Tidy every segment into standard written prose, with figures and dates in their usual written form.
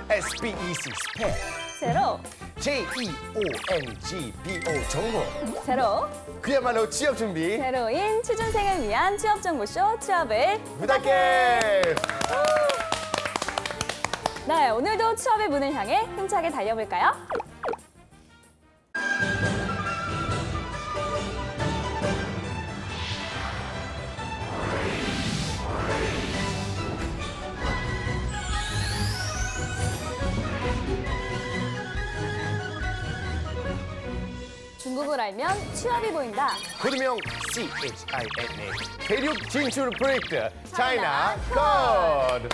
SBEC 스펙. 제로, JEONGBO 정보. 제로, 그야말로 취업 준비. 제로인 취준생을 위한 취업 정보쇼 취업을 부탁해. 네, 오늘도 취업의 문을 향해 힘차게 달려볼까요? 중국을 알면 취업이 보인다. 코드명 CHINA. 대륙 진출 프로젝트 차이나 코드.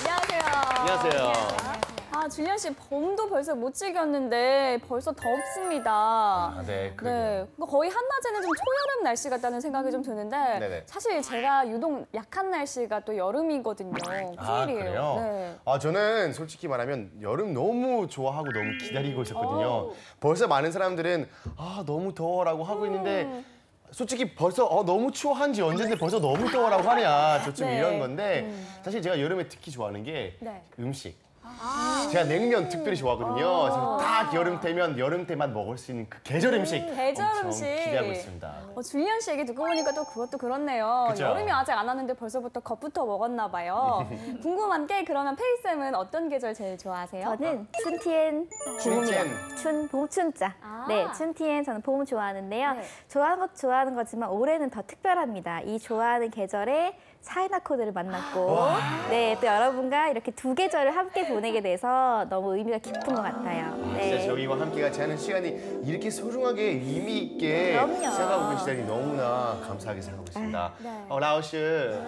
안녕하세요. 안녕하세요. 아, 줄리안 씨, 봄도 벌써 못 즐겼는데 벌써 덥습니다. 네, 네, 거의 한낮에는 좀 초여름 날씨 같다는 생각이 좀 드는데 네네. 사실 제가 유독 약한 날씨가 또 여름이거든요. 아, 후일이에요. 그래요? 네. 저는 솔직히 말하면 여름 너무 좋아하고 너무 기다리고 있었거든요. 오. 벌써 많은 사람들은 너무 더워라고 하고 있는데 솔직히 벌써 너무 추워 한지 언젠데 벌써 너무 더워라고 하냐 저 좀 네. 이런 건데 사실 제가 여름에 특히 좋아하는 게 네. 음식. 제가 냉면 특별히 좋아하거든요. 그래서 딱 여름 되면 여름 때만 먹을 수 있는 그 계절 음식 계절 엄청 음식. 기대하고 있습니다. 줄리안 씨 얘기 듣고 보니까 또 그것도 그렇네요. 그쵸? 여름이 아직 안 왔는데 벌써부터 겁부터 먹었나 봐요. 궁금한 게 그러면 페이쌤은 어떤 계절 제일 좋아하세요? 저는 춘티엔 춘티엔. 봄이요. 봄춘자. 아. 네, 춘티엔 저는 봄 좋아하는데요. 네. 좋아하는 거지만 올해는 더 특별합니다. 이 좋아하는 계절에 차이나 코드를 만났고 네, 또 여러분과 이렇게 두 계절을 함께 보내게 돼서 너무 의미가 깊은 것 같아요. 진짜 저희와 함께 같이 하는 시간이 이렇게 소중하게 의미 있게 그럼요. 생각하고 계시다니 너무나 감사하게 생각하고 있습니다. 네. 라오스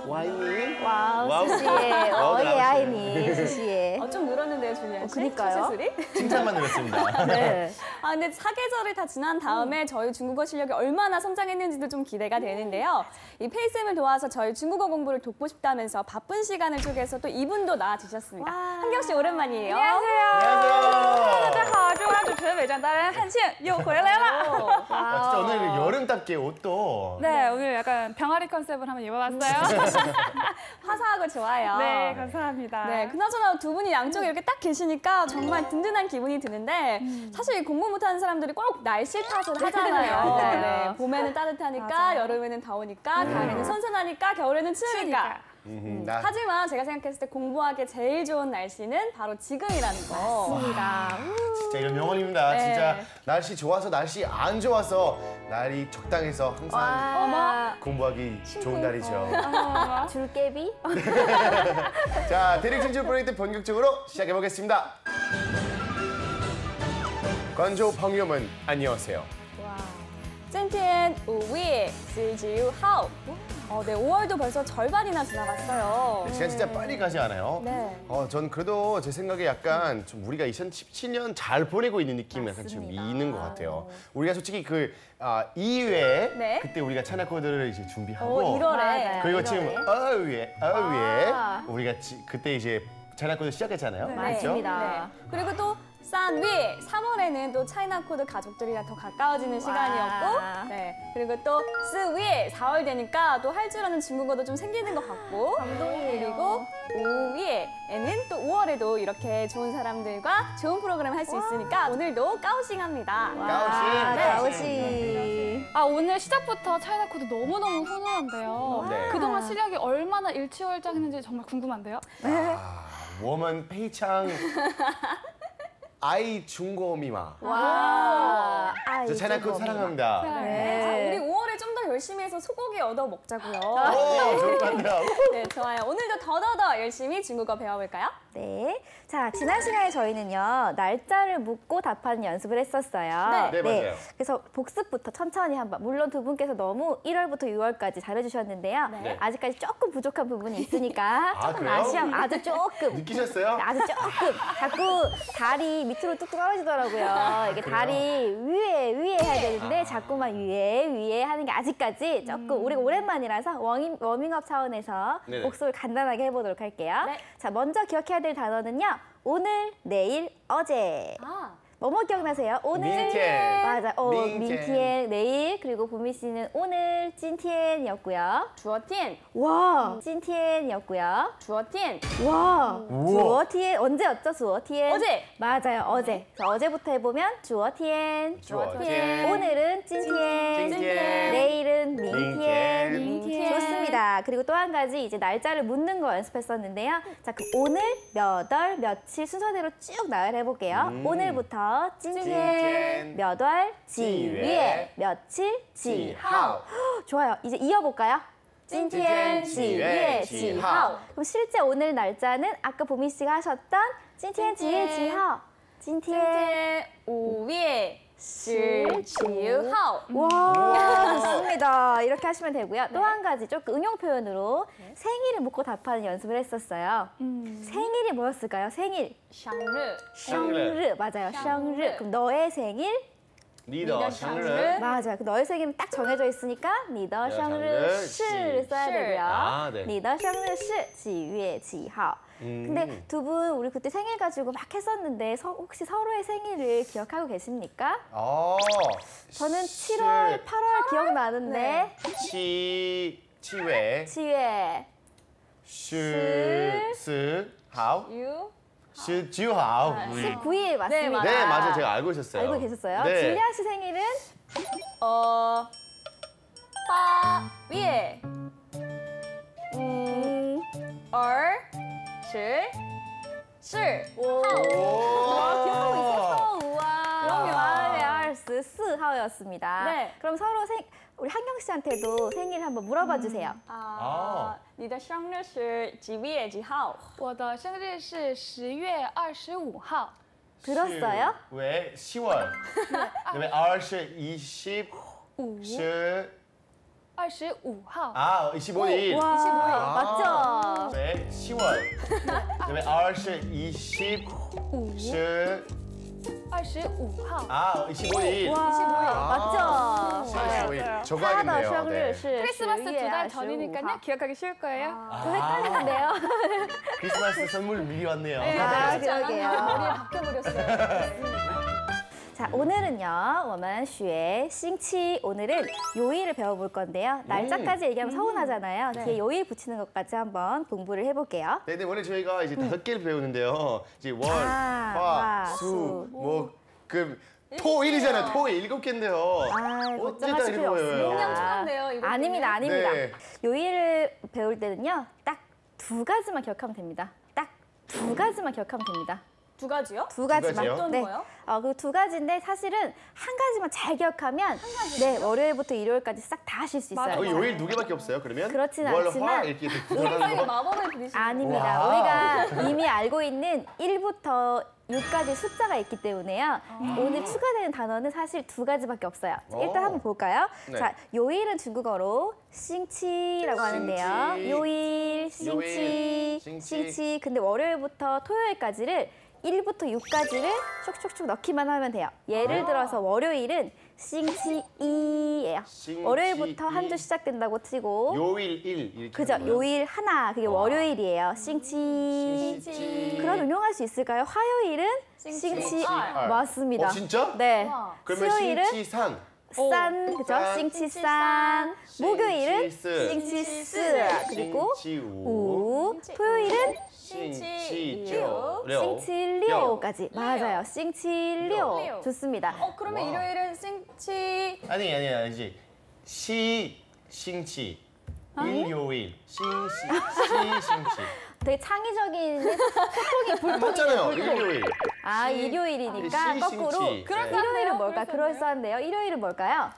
와이니? 와우, 수시에. 예, 나오시네. 아이니, 수시에. 좀 늘었는데요, 줄리안 씨? 그니까요. 소리? 칭찬만 들었습니다. 네. 아, 근데 사계절을 다 지난 다음에 저희 중국어 실력이 얼마나 성장했는지도 좀 기대가 되는데요. 이 페이쌤을 도와서 저희 중국어 공부를 돕고 싶다면서 바쁜 시간을 쪼개서 또 이분도 나와주셨습니다. 한경 씨 오랜만이에요. 안녕하세요. 好，中华主持人伪装达人汉庆又回来了。 진짜 오늘 여름답게 옷도 네, 오늘 약간 병아리 컨셉을 한번 입어봤어요. 화사하고 좋아요. 네, 감사합니다. 네, 그나저나 두 분이 양쪽에 이렇게 딱 계시니까 정말 든든한 기분이 드는데 사실 공부 못하는 사람들이 꼭 날씨 탓을 하잖아요. 맞아요. 네, 봄에는 따뜻하니까, 맞아요. 여름에는 더우니까, 가을에는 선선하니까, 겨울에는 추우니까. 나 하지만 제가 생각했을 때 공부하기 제일 좋은 날씨는 바로 지금이라는 거. 맞습니다. 진짜 이런 명언입니다. 네. 진짜 날씨 좋아서 날씨 안 좋아서 날이 적당해서 항상 어머. 공부하기 좋은 날이죠. 줄개비? 자, 대륙 진출 프로젝트 본격적으로 시작해 보겠습니다. 관조 방염은 안녕하세요. 今天5月16号. 네, 5월도 벌써 절반이나 지나갔어요. 시간 진짜 빨리 가지 않아요? 네. 전 그래도 제 생각에 약간 좀 우리가 2017년 잘 보내고 있는 느낌이 약간 좀 맞습니다. 있는 것 같아요. 우리가 솔직히 그 2회 네. 그때 우리가 차나 코드를 이제 준비하고 1월에. 맞아요. 그리고 지금 2회 아. 우리가 그때 이제 차나 코드 시작했잖아요. 네. 그렇죠? 맞습니다. 그리고 또 3위, 3월에는 또 차이나 코드 가족들이랑 더 가까워지는 시간이었고, 네. 그리고 또 4위, 4월 되니까 또 할 줄 아는 중국어도 좀 생기는 것 같고, 그리고 5위에는 또 5월에도 이렇게 좋은 사람들과 좋은 프로그램 할 수 있으니까 오늘도 까우싱합니다. 가오시. 아, 오늘 시작부터 차이나 코드 너무너무 훈훈한데요. 네. 그동안 실력이 얼마나 일취월장했는지 정말 궁금한데요. 我们非常爱中国密码. 와. 저 차나 코드 사랑합니다. 네. 자, 우리 5월에 좀 더 열심히 해서 소고기 얻어 먹자고요. 좋을 것 같네요. 네, 좋아요. 오늘도 더더더 열심히 중국어 배워볼까요? 네. 자, 지난 시간에 저희는요, 날짜를 묻고 답하는 연습을 했었어요. 네, 맞아요. 그래서 복습부터 천천히 한번. 물론 두 분께서 너무 1월부터 6월까지 잘해주셨는데요. 네. 아직까지 조금 부족한 부분이 있으니까 아, 조금 그래요? 아쉬움, 아주 조금. 느끼셨어요? 아주 조금. 자꾸 다리 밑으로 뚝 떨어지더라고요. 이게 다리 위에 해야 되는데 자꾸만 위에 하는 게 아직까지 조금 우리가 오랜만이라서 워밍업 차원에서 네네. 복습을 간단하게 해보도록 할게요. 네. 자, 먼저 기억해야 될 단어는요. 오늘, 내일, 어제. 뭐뭐 기억나세요? 오늘. 민티엔. 맞아. 민티엔. 민티엔 내일. 그리고 보미 씨는 오늘 찐티엔이었고요. 주어티엔, 와, 찐티엔이었고요. 주어티엔. 와, 우와. 주어티엔 언제였죠? 주어티엔. 어제. 맞아요, 어제. 그래서 어제부터 해보면 주어티엔. 주어티엔. 오늘은 찐티엔. 찐티엔. 내일은 민티엔. 민티엔. 좋습니다. 그리고 또 한 가지 이제 날짜를 묻는 거 연습했었는데요. 자, 그럼 오늘, 몇 월, 며칠 순서대로 쭉 나열해 볼게요. 오늘부터 찐티엔, 찐티엔. 몇 월, 지위에, 지위에, 며칠, 지하오. 좋아요. 이제 이어볼까요? 찐티엔, 지위에, 지하오. 그럼 실제 오늘 날짜는 아까 보미 씨가 하셨던 찐티엔, 지위에, 지하오. 찐티엔. 5月10号 와, 좋습니다. 이렇게 하시면 되고요. 또 한 가지 조금 응용 표현으로 생일을 묻고 답하는 연습을 했었어요. 생일이 뭐였을까요? 생일. 生日 생일. 맞아요. 생일. 그럼 너의 생일? 리더 생일. 생일. 맞아요. 그 너의 생일은 딱 정해져 있으니까 니더 생일, 생일 써야 시. 되고요. 아, 네. 니더 생일 시 지위에 지하오. 근데 두 분 우리 그때 생일 가지고 막 했었는데 혹시 서로의 생일을 기억하고 계십니까? 저는 7월, 8월 기억나는데 치외. 7월 시好 유 19好 19일 맞습니다. 네, 맞아요. 네, 맞아요. 제가 알고 있었어요. 알고 계셨어요? 네. 줄리아 씨 생일은 8月24号 기억하고 있었어. 우와. 그럼요. 24号였습니다. 네. 그럼 서로 우리 한경 씨한테도 생일 한번 물어봐 주세요. 你的生日是几月几号？我的生日是10月25号。 들었어요? 왜 10월? 그다음에 20, 10, 25号。 25일. 와, 25일. 맞죠? 네, 10월. 그다음에 20, 20, 10, 25号。 25일. 와, 맞죠? 25일. 저거 他的 하겠네요. 生日 네. 是 크리스마스 10月 두 달 25 전이니까요. 号. 기억하기 쉬울 거예요. 좀 헷갈리는데요? 크리스마스 선물 미리 왔네요. 아, 쉽지 않았나? 그러게요. 머리에 바뀌어버렸어요. 자, 오늘은요, 我们学 싱치. 오늘은 요일을 배워볼 건데요. 날짜까지 얘기하면 서운하잖아요. 뒤에 요일 붙이는 것까지 한번 공부를 해볼게요. 네, 오늘 저희가 이제 5개를 배우는데요. 이제 월, 아, 화, 화, 수, 수, 목, 금, 토일이잖아요. 토일 7개인데요. 아, 걱정하실 필요 거예요? 그냥 없습니다. 추운데요, 이거 아닙니다, 아닙니다. 네. 요일을 배울 때는요, 딱 2가지만 기억하면 됩니다. 딱 2가지만 기억하면 됩니다. 2가지요? 2가지만. 가지요? 어떤 네. 거요? 그 2가지인데 사실은 한 가지만 잘 기억하면 네, 월요일부터 일요일까지 싹 다 하실 수 있어요. 거의 요일 2개밖에 없어요. 그러면 그렇진 월, 않지만 화 이렇게 갑자기 들어가는 거. 마법을 부리시는 아닙니다. 와. 우리가 이미 알고 있는 1부터 6까지 숫자가 있기 때문에요. 오늘 추가되는 단어는 사실 2가지밖에 없어요. 자, 일단 오. 한번 볼까요? 네. 자, 요일은 중국어로 싱치라고 하는데요. 싱치. 요일, 싱치, 요일, 싱치. 싱치. 근데 월요일부터 토요일까지를 1부터 6까지를 슉슉슉 넣기만 하면 돼요. 예를 들어서 월요일은 싱치이예요. 싱치이. 월요일부터 한 주 시작된다고 치고 요일 1 이렇게 그죠? 하는 거예요? 요일 하나, 그게 월요일이에요. 싱치. 싱치. 그럼 응용할 수 있을까요? 화요일은 싱치. 싱치알. 맞습니다. 진짜? 네. 와. 그러면 수요일은 싱치산. 산, 그죠? 산. 싱치산. 목요일은 싱치스. 싱치스. 그리고 싱치우. 우. 토요일은 싱치조. 싱치리오까지. 맞아요. 싱치리오. 리오. 좋습니다. 그러면 와. 일요일은 싱치 아니지. 싱치. 일요일. 싱치. 되게 창의적인 소통이 불통이 맞잖아요. 일요일. 일요일이니까 시, 거꾸로. 싱치. 그럴싸한데요? 일요일은 뭘까요? 그럴싸한데요? 그럴싸한데요. 일요일은 뭘까요?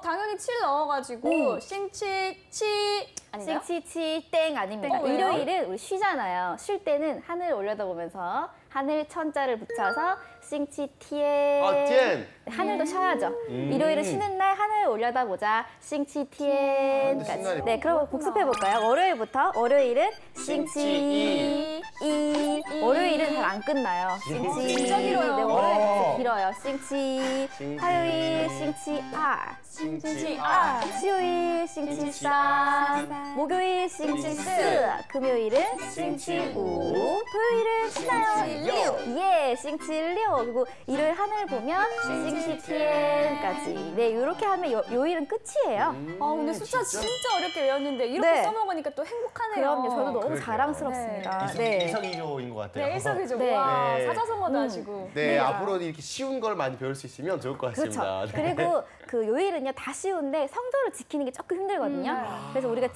당연히 7 넣어가지고 싱치치 아닌가요? 싱치치 땡 아닙니다. 왜요? 일요일은 우리 쉬잖아요. 쉴 때는 하늘 올려다보면서 하늘 천자를 붙여서 싱치티엔. 티엔. 하늘도 쉬어야죠. 일요일은 쉬는 날 하늘 올려다보자. 싱치티엔까지. 신나네. 네, 그럼 복습해 볼까요? 월요일부터. 월요일은 싱치 이. 월요일은 잘 안 끝나요. 싱치. 진짜 길어요. 네, 월요일 진짜 어. 길어요. 싱치. 싱치. 화요일 싱치 아. 싱치. 아. 수요일 싱치산. 목요일 싱치스, 금요일은 싱치우, 토요일은 신나요. 예, 싱치리오. 그리고 일요일 하늘 보면 싱치티엔까지. 네, 이렇게 하면 요일은 끝이에요. 아, 근데 숫자 진짜 어렵게 외웠는데 이렇게 네. 써먹으니까 또 행복하네요. 그럼요, 저도 너무 그러게요. 자랑스럽습니다. 일석이조인 것 같아요. 네, 일석이조. 네. 와, 네. 사자성어도 하시고. 네, 앞으로 이렇게 쉬운 걸 많이 배울 수 있으면 좋을 것 그렇죠. 같습니다. 네. 그리고 그 요일은요 다 쉬운데 성조를 지키는 게 조금 힘들거든요. 그래서 우리가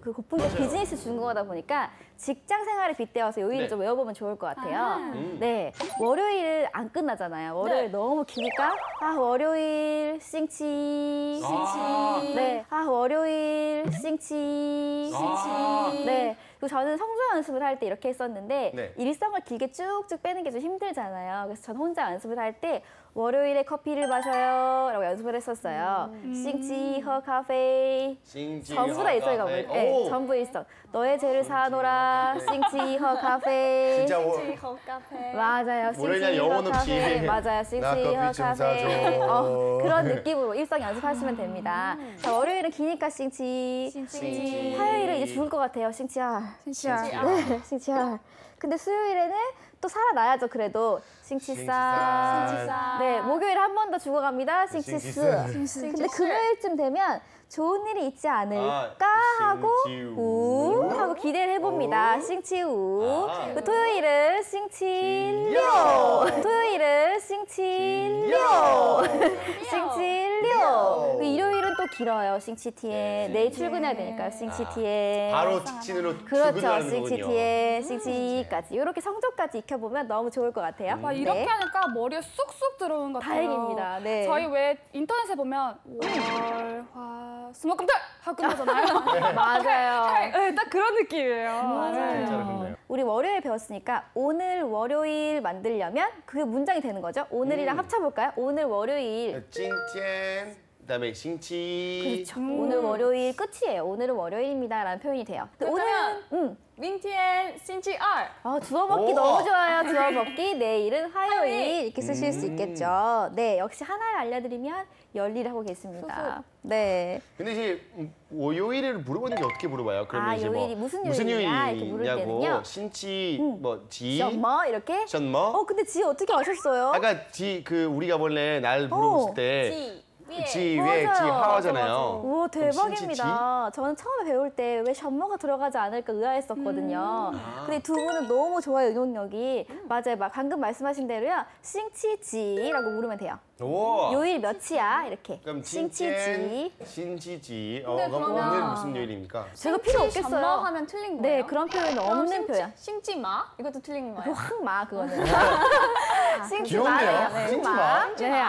그 고품격 비즈니스 중국어다 보니까 직장 생활에 빗대어서 요일을 네. 좀 외워보면 좋을 것 같아요. 네, 월요일 안 끝나잖아요. 월요일 네. 너무 기니까 월요일 싱치. 아. 네, 월요일 싱치. 네. 그리고 저는 성조 연습을 할 때 이렇게 했었는데 네. 일성을 길게 쭉쭉 빼는 게 좀 힘들잖아요. 그래서 전 혼자 연습을 할 때 월요일에 커피를 마셔요 라고 연습을 했었어요. 싱치 허 카페. 전부 다 일성이가 뭐예요? 네, 전부 일성. 너의 죄를 사노라. 싱치 허 카페. 진짜 싱치허 카페. 맞아요. 월요일날 싱치 영혼 허 없이 카페. 맞아요. 싱치 나 커피 허 좀 카페. 사줘. 그런 느낌으로 일성 연습하시면 됩니다. 자, 월요일은 기니까 싱치. 싱치. 화요일은 이제 죽을 것 같아요. 싱치야. 싱치야. 네, 싱치야. 근데 수요일에는 또 살아나야죠. 그래도 싱치산. 싱치산. 네, 목요일 한 번 더 죽어갑니다. 싱치스. 싱치스. 근데 금요일쯤 되면 좋은 일이 있지 않을까 하고 싱치우. 우 하고 기대를 해봅니다. 싱치우. 아. 그리고 토요일은 싱치료. 싱료. 토요일은 싱치료. 싱치료. 그리고 일요일은 또 길어요. 싱치티엔. 내일 출근해야 되니까 싱치티엔. 바로 직진으로 그렇죠. 출근하는 거군요. 싱치티엔, 싱치까지. 이렇게 성조까지 익혀보면 너무 좋을 것 같아요. 와, 이렇게 네. 하니까 머리에 쑥쑥 들어오는 것 같아요. 다행입니다. 네. 저희 왜 인터넷에 보면 월, 화, 수목금토일 하고 끝나잖아요. 맞아요. 네, 딱 그런 느낌이에요. 진짜로 그렇네요. 우리 월요일 배웠으니까 오늘 월요일 만들려면 그게 문장이 되는 거죠. 오늘이랑 합쳐볼까요? 오늘 월요일. 찐찐 그다음에 싱치. 그렇죠. 오늘 월요일 끝이에요. 오늘은 월요일입니다라는 표현이 돼요. 근데 그렇다면 오늘은 밍티엔 싱치알. 주워 먹기 오. 너무 좋아요. 주워 먹기. 내일은 화요일 이렇게 쓰실 수 있겠죠. 네, 역시 하나를 알려드리면 열일을 하고 계십니다. 네. 근데 이제 요일을 물어보는 게 어떻게 물어봐요? 그러면 이제 요일이 무슨 요일이냐 이렇게 물을 때는요. 요일이냐고 신치 지 뭐 이렇게? 션뭐 근데 지 어떻게 아셨어요? 아까 그 우리가 원래 날 물어봤을 때 지, 위에. 위에 지 맞아요. 하잖아요. 우와, 그럼 대박입니다. 저는 처음에 배울 때 왜 션머가 들어가지 않을까 의아했었거든요. 근데 두 분은 너무 좋아요, 응용력이. 맞아요. 방금 말씀하신 대로요. 싱치지라고 물으면 돼요. 오. 요일 몇이야? 이렇게. 그럼 싱치지. 신치지. 근데 그럼 그러면 오늘 무슨 요일입니까? 제가 필요 뭐 없겠어요. 하면 틀린 거예요? 네, 그런 표현은 없는 표현. 싱찌마? 이것도 틀린 거예요. 확마 그거는. 귀엽네요. 네. 싱치마. 네,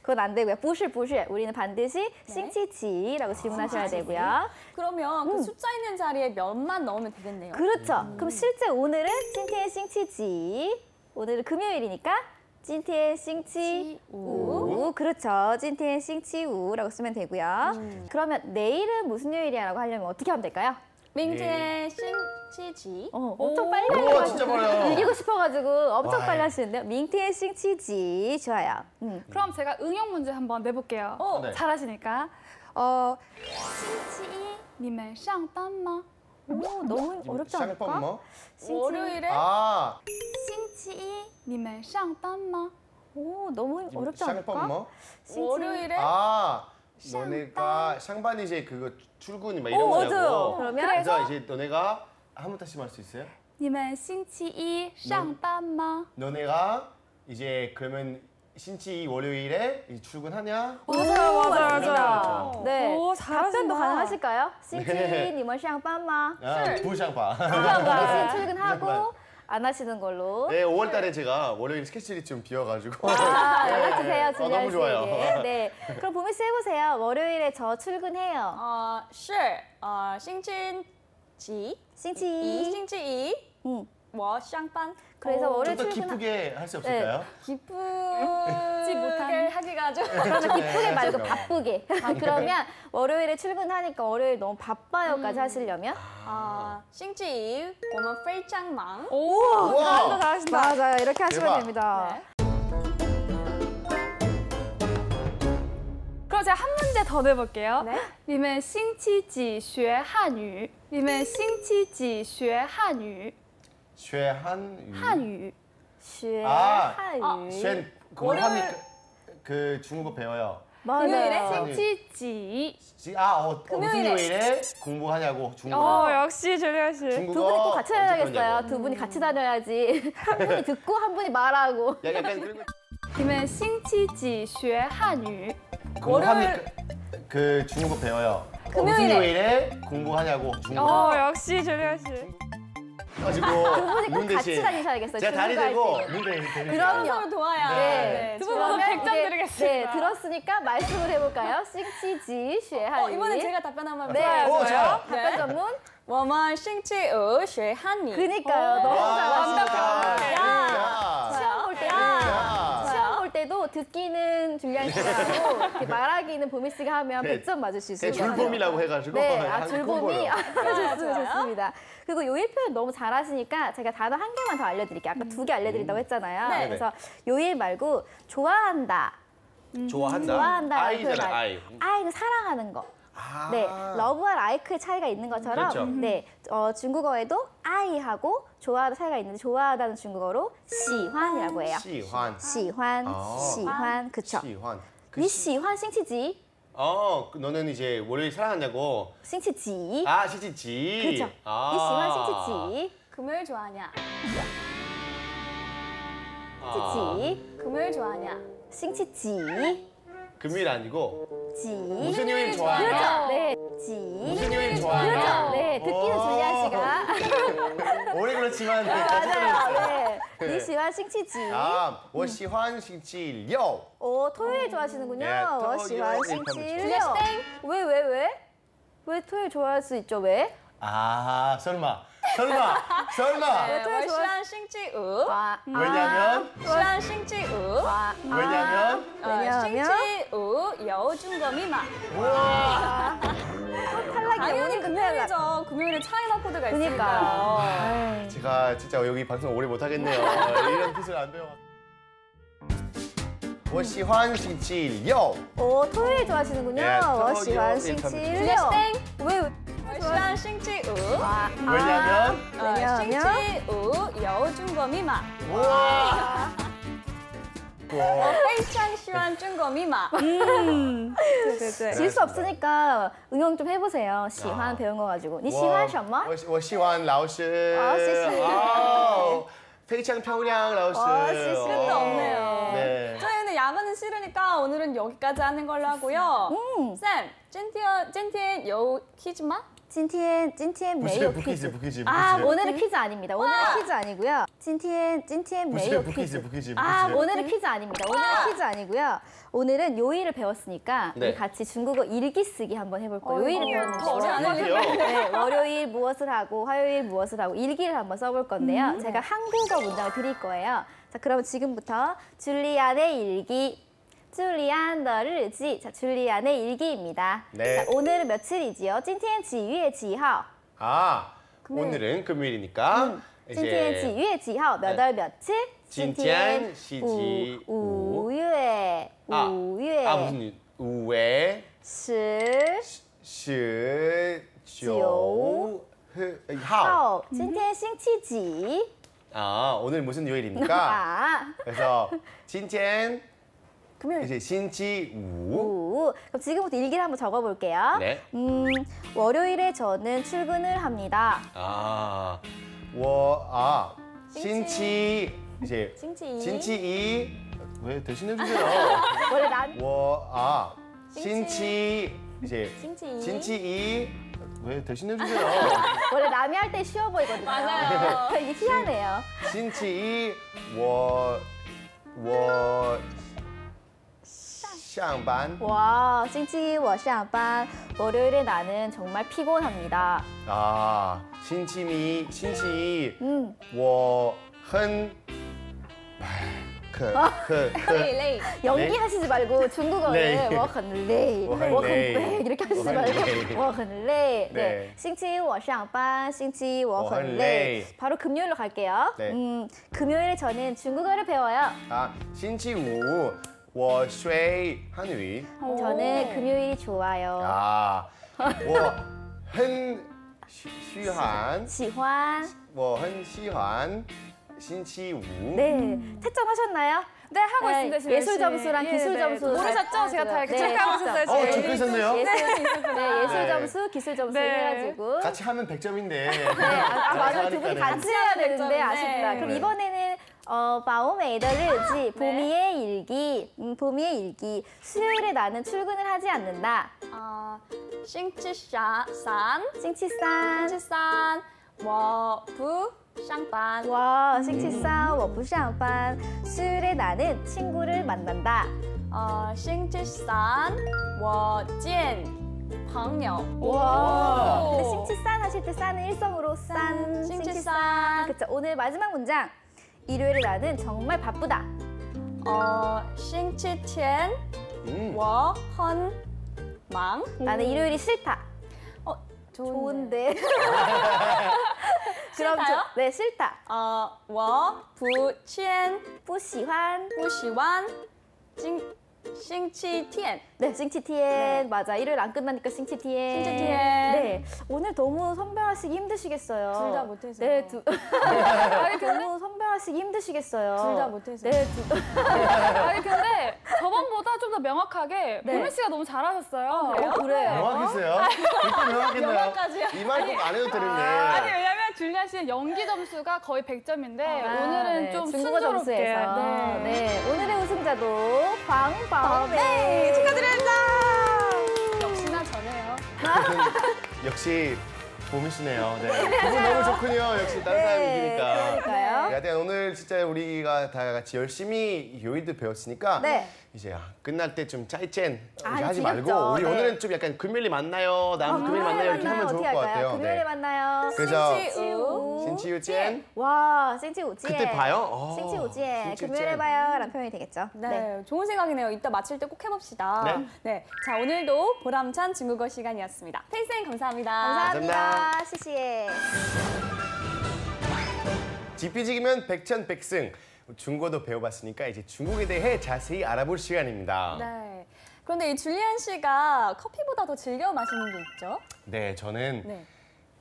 그건 안 되고요. 부실. 우리는 반드시 싱치지라고 질문하셔야 되고요. 그러면 그 숫자 있는 자리에 몇만 넣으면 되겠네요. 그렇죠. 그럼 실제 오늘은 찐티엔 싱치지. 오늘은 금요일이니까 찐티엔 싱치우. 그렇죠. 찐티엔 싱치우라고 쓰면 되고요. 그러면 내일은 무슨 요일이야라고 하려면 어떻게 하면 될까요? 밍티엔 싱치지. 엄청 빨리 오, 하려고 진짜 빨라요. 이기고 싶어가지고 엄청 와. 빨리 하시는데요. 밍티엔 싱치지. 좋아요. 그럼 제가 응용 문제 한번 내볼게요. 네. 잘하시니까. 星期一你们上班吗? 너무 어렵지 않을까? 샹뻔 월요일에 아, 星期一你们上班吗? 너무 어렵지 않을까? 샹뻔 월요일에 아, 너네가 샹반이 이제 그거 출근이 막 이런 맞아요. 거냐고. 그러면? 그래서 이제 너네가 한 번 다시 말할 수 있어요? 你们星期一上班吗? 너네가 이제 그러면 신치 월요일에 출근하냐? 맞아요. 네. 오, 잘하신다. 답변도 가능하실까요? 신치 네. 你们上班吗? 아, 부샹파. 대신 출근하고 안 하시는 걸로. 네, 5월달에 제가 월요일 스케줄이 좀 비어가지고. 연락 주세요, 준현 너무 좋아요. 씨에게. 네. 그럼 보미 씨 해보세요. 월요일에 저 출근해요. 是星期 신치. 星期一 응. 我上班 그래서 월요일 좀 더 출근. 기쁘게 할 수 없을까요? 기쁘지 못한. 하기가 좀 그러면 기쁘게 말고 네. 바쁘게. 그러면 월요일에 출근하니까 월요일 너무 바빠요까지 하시려면? 星期一我们非常忙 오, 잘한다, 잘하신다. 맞아요. 이렇게 하시면 대박. 됩니다. 네. 그럼 그럼 제가 한 문제 더 내볼게요. 네. 你们星期几学汉语?你们星期几学汉语?学汉语. 汉语. 学 아, 汉语. 쉔 공부합니까? 그 중국어 배워요. 금요일에? 맞아요. 星期几? 무슨 금요일에. 요일에 공부하냐고 중국어. 역시 줄리아 씨. 중국어. 두 분이 꼭 같이 언제 다녀야겠어요. 배웠냐고. 두 분이 같이 다녀야지. 한 분이 듣고 한 분이 말하고. 약간 그리고 你们星期几学汉语? 공부합니까? 그 중국어 배워요. 무슨 금요일에. 요일에 공부하냐고 중국어. 역시 줄리아 씨. 가지고 두 분이 꼭 눈 같이 대신 다니셔야겠어요. 제가 다리 중국어 대고 할 때. 눈 대신 그럼요. 서로 도와야. 네. 두 분 모두 그러면 100점 이제, 드리겠습니다. 네, 들었으니까 말씀을 해볼까요? 星期几学汉语. 이번엔 제가 답변 한번 네, 해볼까요? 좋아요. 답변 전문? 我们星期五学汉语. 그니까요. 너무 완벽하다. 잘하시니까. 시험 볼 때도 야. 시험 볼 때도 듣기는 줄리안 씨가 하고 이렇게 말하기는 보미 씨가 하면 네. 100점 맞을 수 있을 네, 것 같아요. 줄봄이라고 해가지고 네, 한국 줄봄이 홍보로. 좋습니다. 좋아요. 좋습니다. 그리고 요일 표현 너무 잘하시니까 제가 단어 한 개만 더 알려드릴게요. 아까 두 개 알려드린다고 했잖아요. 네. 그래서 요일 말고 좋아한다. 좋아한다. 좋아한다. 아이잖아, 아이. 아이는 사랑하는 거. 아. 네, 러브와 라이크의 차이가 있는 것처럼 그렇죠. 네, 중국어에도 아이하고 좋아하다 차이가 있는데 좋아하다는 중국어로 시환이라고 해요. 시환. 시환, 아. 시환, 그쵸? 시환. 니 시환 싱치지, 너는 이제 월요일 사랑한다고. 싱치지. 아, 시지지. 그렇죠. 니 시환 싱치지, 금요일 좋아하냐? 싱치지, 금요일 좋아하냐? 싱치지, 금요일 아니고 지. 무슨 요일 좋아하냐? 그렇죠. 네, 지. 무슨 요일 좋아하냐? 그렇죠. 네, 듣기는 오. 줄리안 씨가. 오래 그렇지만 맞아요. 네, 니 시환 싱치지. 아, 我喜欢星期六. 오, 토요일 좋아하시는군요. 네, 토요일 워 시환 일편이죠. 싱치려. 왜? 왜 토요일 좋아할 수 있죠? 왜? 아, 설마. 네, 토요일 좋아- 我喜欢星期五. 왜냐면 喜欢星期五. 왜냐면 星期五有中国密码. 우와. 탈락이 당연히 오늘 금요일이죠. 금요일에 차이나 코드가 그니까요. 있으니까요. 제가 진짜 여기 방송 오래 못 하겠네요. 이런 기술 안 배워. 我喜欢星期六. 오, 토요일 좋아하시는군요. 네, 워 토요일 시환 일편이죠. 싱치려. 왜? 我喜欢星期五. 왜냐면星期五有中国密码. 우와. 我非常喜欢中国密码. 질 수 없으니까 응용 좀 해보세요. 시환 배운 거 가지고. 니 시환 什么?我喜欢老师. 谢谢. 非常漂亮老师. 끝도 없네요. 네. 저희는 야근은 싫으니까 오늘은 여기까지 하는 걸로 하고요. 쌤, 今天有 퀴즈吗? 今天没有 퀴즈. 부퀴즈. 아, 오늘은 퀴즈 아닙니다. 오늘은 퀴즈 아니고요. 今天没有 퀴즈. 부퀴즈. 아, 오늘은 퀴즈 아닙니다. 오늘은 퀴즈 아니고요. 오늘은 요일을 배웠으니까 네. 우리 같이 중국어 읽기 쓰기 한번 해볼 거예요. 요일을 배웠는데 어려워. 어려워요. 네, 월요일 무엇을 하고 화요일 무엇을 하고 일기를 한번 써볼 건데요. 제가 한국어 문장을 드릴 거예요. 자, 그럼 지금부터 줄리안의 일기. 줄리안 더日记. 자, 줄리안의 일기입니다. 네. 자, 오늘은 며칠이지요? 今天几月几号? 아, 오늘은 금요일이니까 今天几月几号? 몇 월 며칠? 今天시지 5月 무슨 우회 19号. 号. 今天星期几? 아, 오늘 무슨 요일입니까? 아, 그래서 今天 금요일. 이제星期五. 오. 그럼 지금부터 일기를 한번 적어볼게요. 네. 월요일에 저는 출근을 합니다. 아, 星期 이제 星期一. 星期一 왜 대신해 주세요. 원래 난 星期 이제 星期一. 星期一 왜 대신해 주세요. 원래 남이 할 때 쉬워 보이거든요. 맞아요. 이게 희한해요. 星期一我上班. 와, 星期一我上班. 월요일에 나는 정말 피곤합니다. 아, 星期一 음. 我很累累. 연기하시지 말고 중국어를 네. 我很累, 我很累. 我很累 이렇게 하시지 我很 말고 累. 我很累. 네. 네. 星期一我上班, 星期一我很累. 我很累. 바로 금요일로 갈게요. 네. 금요일에 저는 중국어를 배워요. 아, 星期五我学汉语 저는 금요일이 좋아요. 啊，我很喜欢，喜欢. 我很喜欢星期五。 네, 채점하셨나요? 네, 하고 네, 있습니다. 지금 예술 열심히. 점수랑 기술 네. 점수 모르셨죠? 제가 다 이렇게 네, 체크하고 그렇죠. 있었어요. 어, 지금. 적고 있었네요. 예술 네. 점수, 기술 점수 네. 해가지고. 같이 하면 100점인데. 네, 맞아요. 두 분이 같이 해야 되는데 점이네. 아쉽다. 그럼 네. 이번에는 바오메이더 일지, 보미의 일기, 보미의 일기. 수요일에 나는 출근을 하지 않는다. 星期三 싱치산. 星期三我不上班 와, 싱치산, 我不上班. 수요일에 나는 친구를 만난다. 星期三我见朋友 와. 근데 오. 싱치산 하실 때 싼은 일성으로 싼, 싱치산. 그쵸. 오늘 마지막 문장. 일요일에 나는 정말 바쁘다. 星期天 음. 我很忙 나는 일요일이 싫다. 좋은데. 그럼 싫다요? 네, 싫다. 我不见不喜欢. 不喜欢星期天 네, 싱치티엔. 맞아. 일요일 안 끝나니까 싱치티엔. 싱치티엔. 네. 오늘 너무 선별하시기 힘드시겠어요. 둘다 못해서. 네, 아니, 너무 선별하시기 힘드시겠어요. 둘다 못해서. 네, 아니 근데 저번보다 좀 더 명확하게 네. 보미 씨가 너무 잘하셨어요. 그래요? 명확했어요? 그렇게 명확했나요? 명확까지요? 이만큼 안 해도 되는데. 아니 왜냐면 줄리아 씨는 연기 점수가 거의 100점인데 오늘은 네, 좀 중국어 순조롭게. 점수에서. 네. 네, 오늘의 우승자도 광바오메. 축하드립니다. 역시나 저네요. 역시 보미 씨네요. 네. 기분 너무 좋군요. 역시 다른 사람이 이기니까. 그러니까요. 네, 하여튼 오늘 진짜 우리가 다 같이 열심히 요일도 배웠으니까 네. 이제 끝날 때 좀 짜이젠 아니, 하지 지겹죠. 말고 우리 네. 오늘은 좀 약간 금요일에 만나요. 다음 금요일에 만나요. 이렇게 하면 좋을 어떻게 것 할까요? 같아요. 금요일에 만나요. 그래서 싱치우. 신치유젠 와, 싱치우지엔. 그때 봐요. 싱치우지엔. 싱치우지엔. 금요일에 봐요. 라는 표현이 되겠죠. 네, 좋은 생각이네요. 이따 마칠 때 꼭 해봅시다. 네. 자, 오늘도 보람찬 중국어 시간이었습니다. 테이쌤 감사합니다. 감사합니다. 감사합니다. 시시해. 지피지기면 백천백승. 중국어도 배워봤으니까 이제 중국에 대해 자세히 알아볼 시간입니다. 네. 그런데 이 줄리안 씨가 커피보다 더 즐겨 마시는 게 있죠? 네, 저는 네.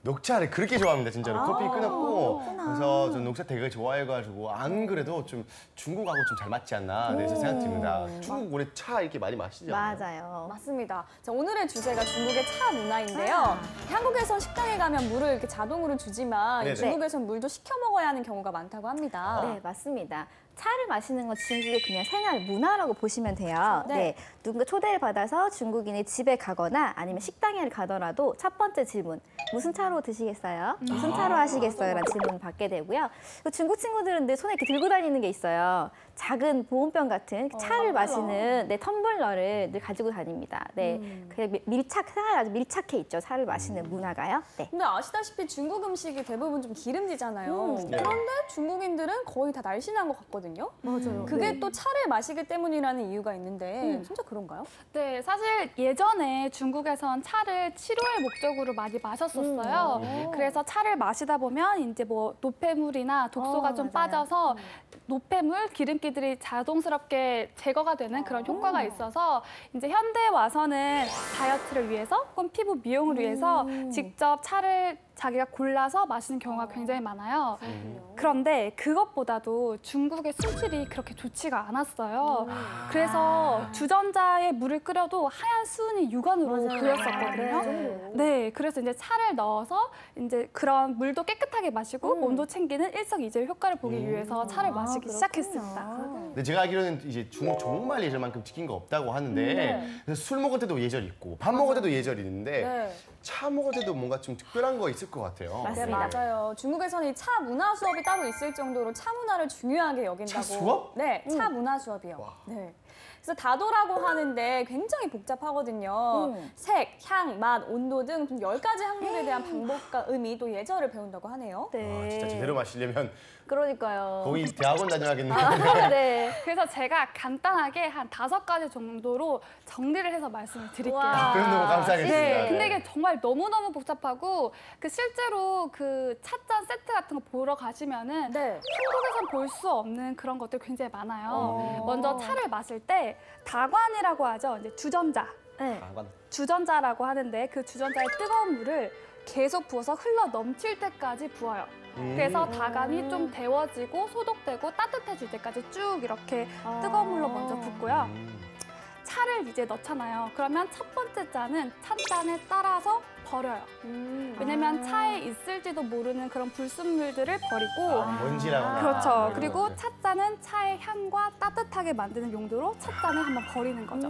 녹차를 그렇게 좋아합니다. 진짜로 커피 끊었고 그렇구나. 그래서 전 녹차 되게 좋아해가지고 안 그래도 좀 중국하고 좀 잘 맞지 않나 네, 생각 듭니다. 중국 원래 차 이렇게 많이 마시죠? 맞아요. 맞습니다. 자, 오늘의 주제가 중국의 차 문화인데요. 한국에선 식당에 가면 물을 이렇게 자동으로 주지만 네네. 중국에선 물도 시켜 먹어야 하는 경우가 많다고 합니다. 네, 맞습니다. 차를 마시는 건 중국의 그냥 생활 문화라고 보시면 돼요. 네. 네. 누군가 초대를 받아서 중국인의 집에 가거나 아니면 식당에 가더라도 첫 번째 질문, 무슨 차로 드시겠어요? 무슨 차로 하시겠어요? 라는 질문을 받게 되고요. 그 중국 친구들은 늘 손에 이렇게 들고 다니는 게 있어요. 작은 보온병 같은 차를 마시는 네, 텀블러를 늘 가지고 다닙니다. 네. 생활 아주 밀착해 있죠. 차를 마시는 문화가요. 네. 근데 아시다시피 중국 음식이 대부분 좀 기름지잖아요. 네. 그런데 중국인들은 거의 다 날씬한 것 같거든요. 맞아요. 그게 또 차를 마시기 때문이라는 이유가 있는데 진짜 그런가요? 네, 사실 예전에 중국에선 차를 치료의 목적으로 많이 마셨었어요. 그래서 차를 마시다 보면 이제 뭐 노폐물이나 독소가 좀 맞아요. 빠져서 노폐물, 기름기들이 자동스럽게 제거가 되는 그런 효과가 있어서 이제 현대에 와서는 다이어트를 위해서 혹은 피부 미용을 위해서 직접 차를 자기가 골라서 마시는 경우가 굉장히 많아요. 그런데 그것보다도 중국의 수질이 그렇게 좋지가 않았어요. 그래서 주전자에 물을 끓여도 하얀 수은이 육안으로 보였었거든요. 네, 그래서 이제 차를 넣어서 이제 그런 물도 깨끗하게 마시고 몸도 챙기는 일석이조의 효과를 보기 위해서 차를 마시기 시작했습니다. 근데 제가 알기로는 이제 중국 정말 예절만큼 지킨 거 없다고 하는데 그래서 술 먹을 때도 예절 있고 밥 먹을 때도 예절이 있는데 네. 차 먹을 때도 뭔가 좀 특별한 거 있을 것 같아요. 네, 맞습니다. 맞아요. 중국에서는 이 차 문화 수업이 따로 있을 정도로 차 문화를 중요하게 여긴다고. 차 수업? 네, 차 문화 수업이요. 와. 네. 그래서 다도라고 하는데 굉장히 복잡하거든요. 색, 향, 맛, 온도 등 좀 10가지 항목에 대한 방법과 의미 또 예절을 배운다고 하네요. 네. 와, 진짜 제대로 마시려면 그러니까요. 거기 대학원 다녀야겠네요. 네. 그래서 제가 간단하게 한 5가지 정도로 정리를 해서 말씀을 드릴게요. 와. 그럼 너무 감사하겠습니다. 네, 근데 이게 정말 너무너무 복잡하고 그 실제로 그 찻잔 세트 같은 거 보러 가시면은 네. 한국에선 볼 수 없는 그런 것들 굉장히 많아요. 먼저 차를 마실 때 있는데 다관이라고 하죠. 이제 주전자. 네. 주전자라고 하는데 그 주전자에 뜨거운 물을 계속 부어서 흘러 넘칠 때까지 부어요. 그래서 다관이 좀 데워지고 소독되고 따뜻해질 때까지 쭉 이렇게 뜨거운 물로 먼저 붓고요. 차를 이제 넣잖아요. 그러면 첫 번째 잔은 찻잔에 따라서 버려요. 왜냐면 차에 있을지도 모르는 그런 불순물들을 버리고 먼지라거나. 그렇죠. 그리고 찻잔은 차의 향과 따뜻하게 만드는 용도로 찻잔을 한번 버리는 거죠.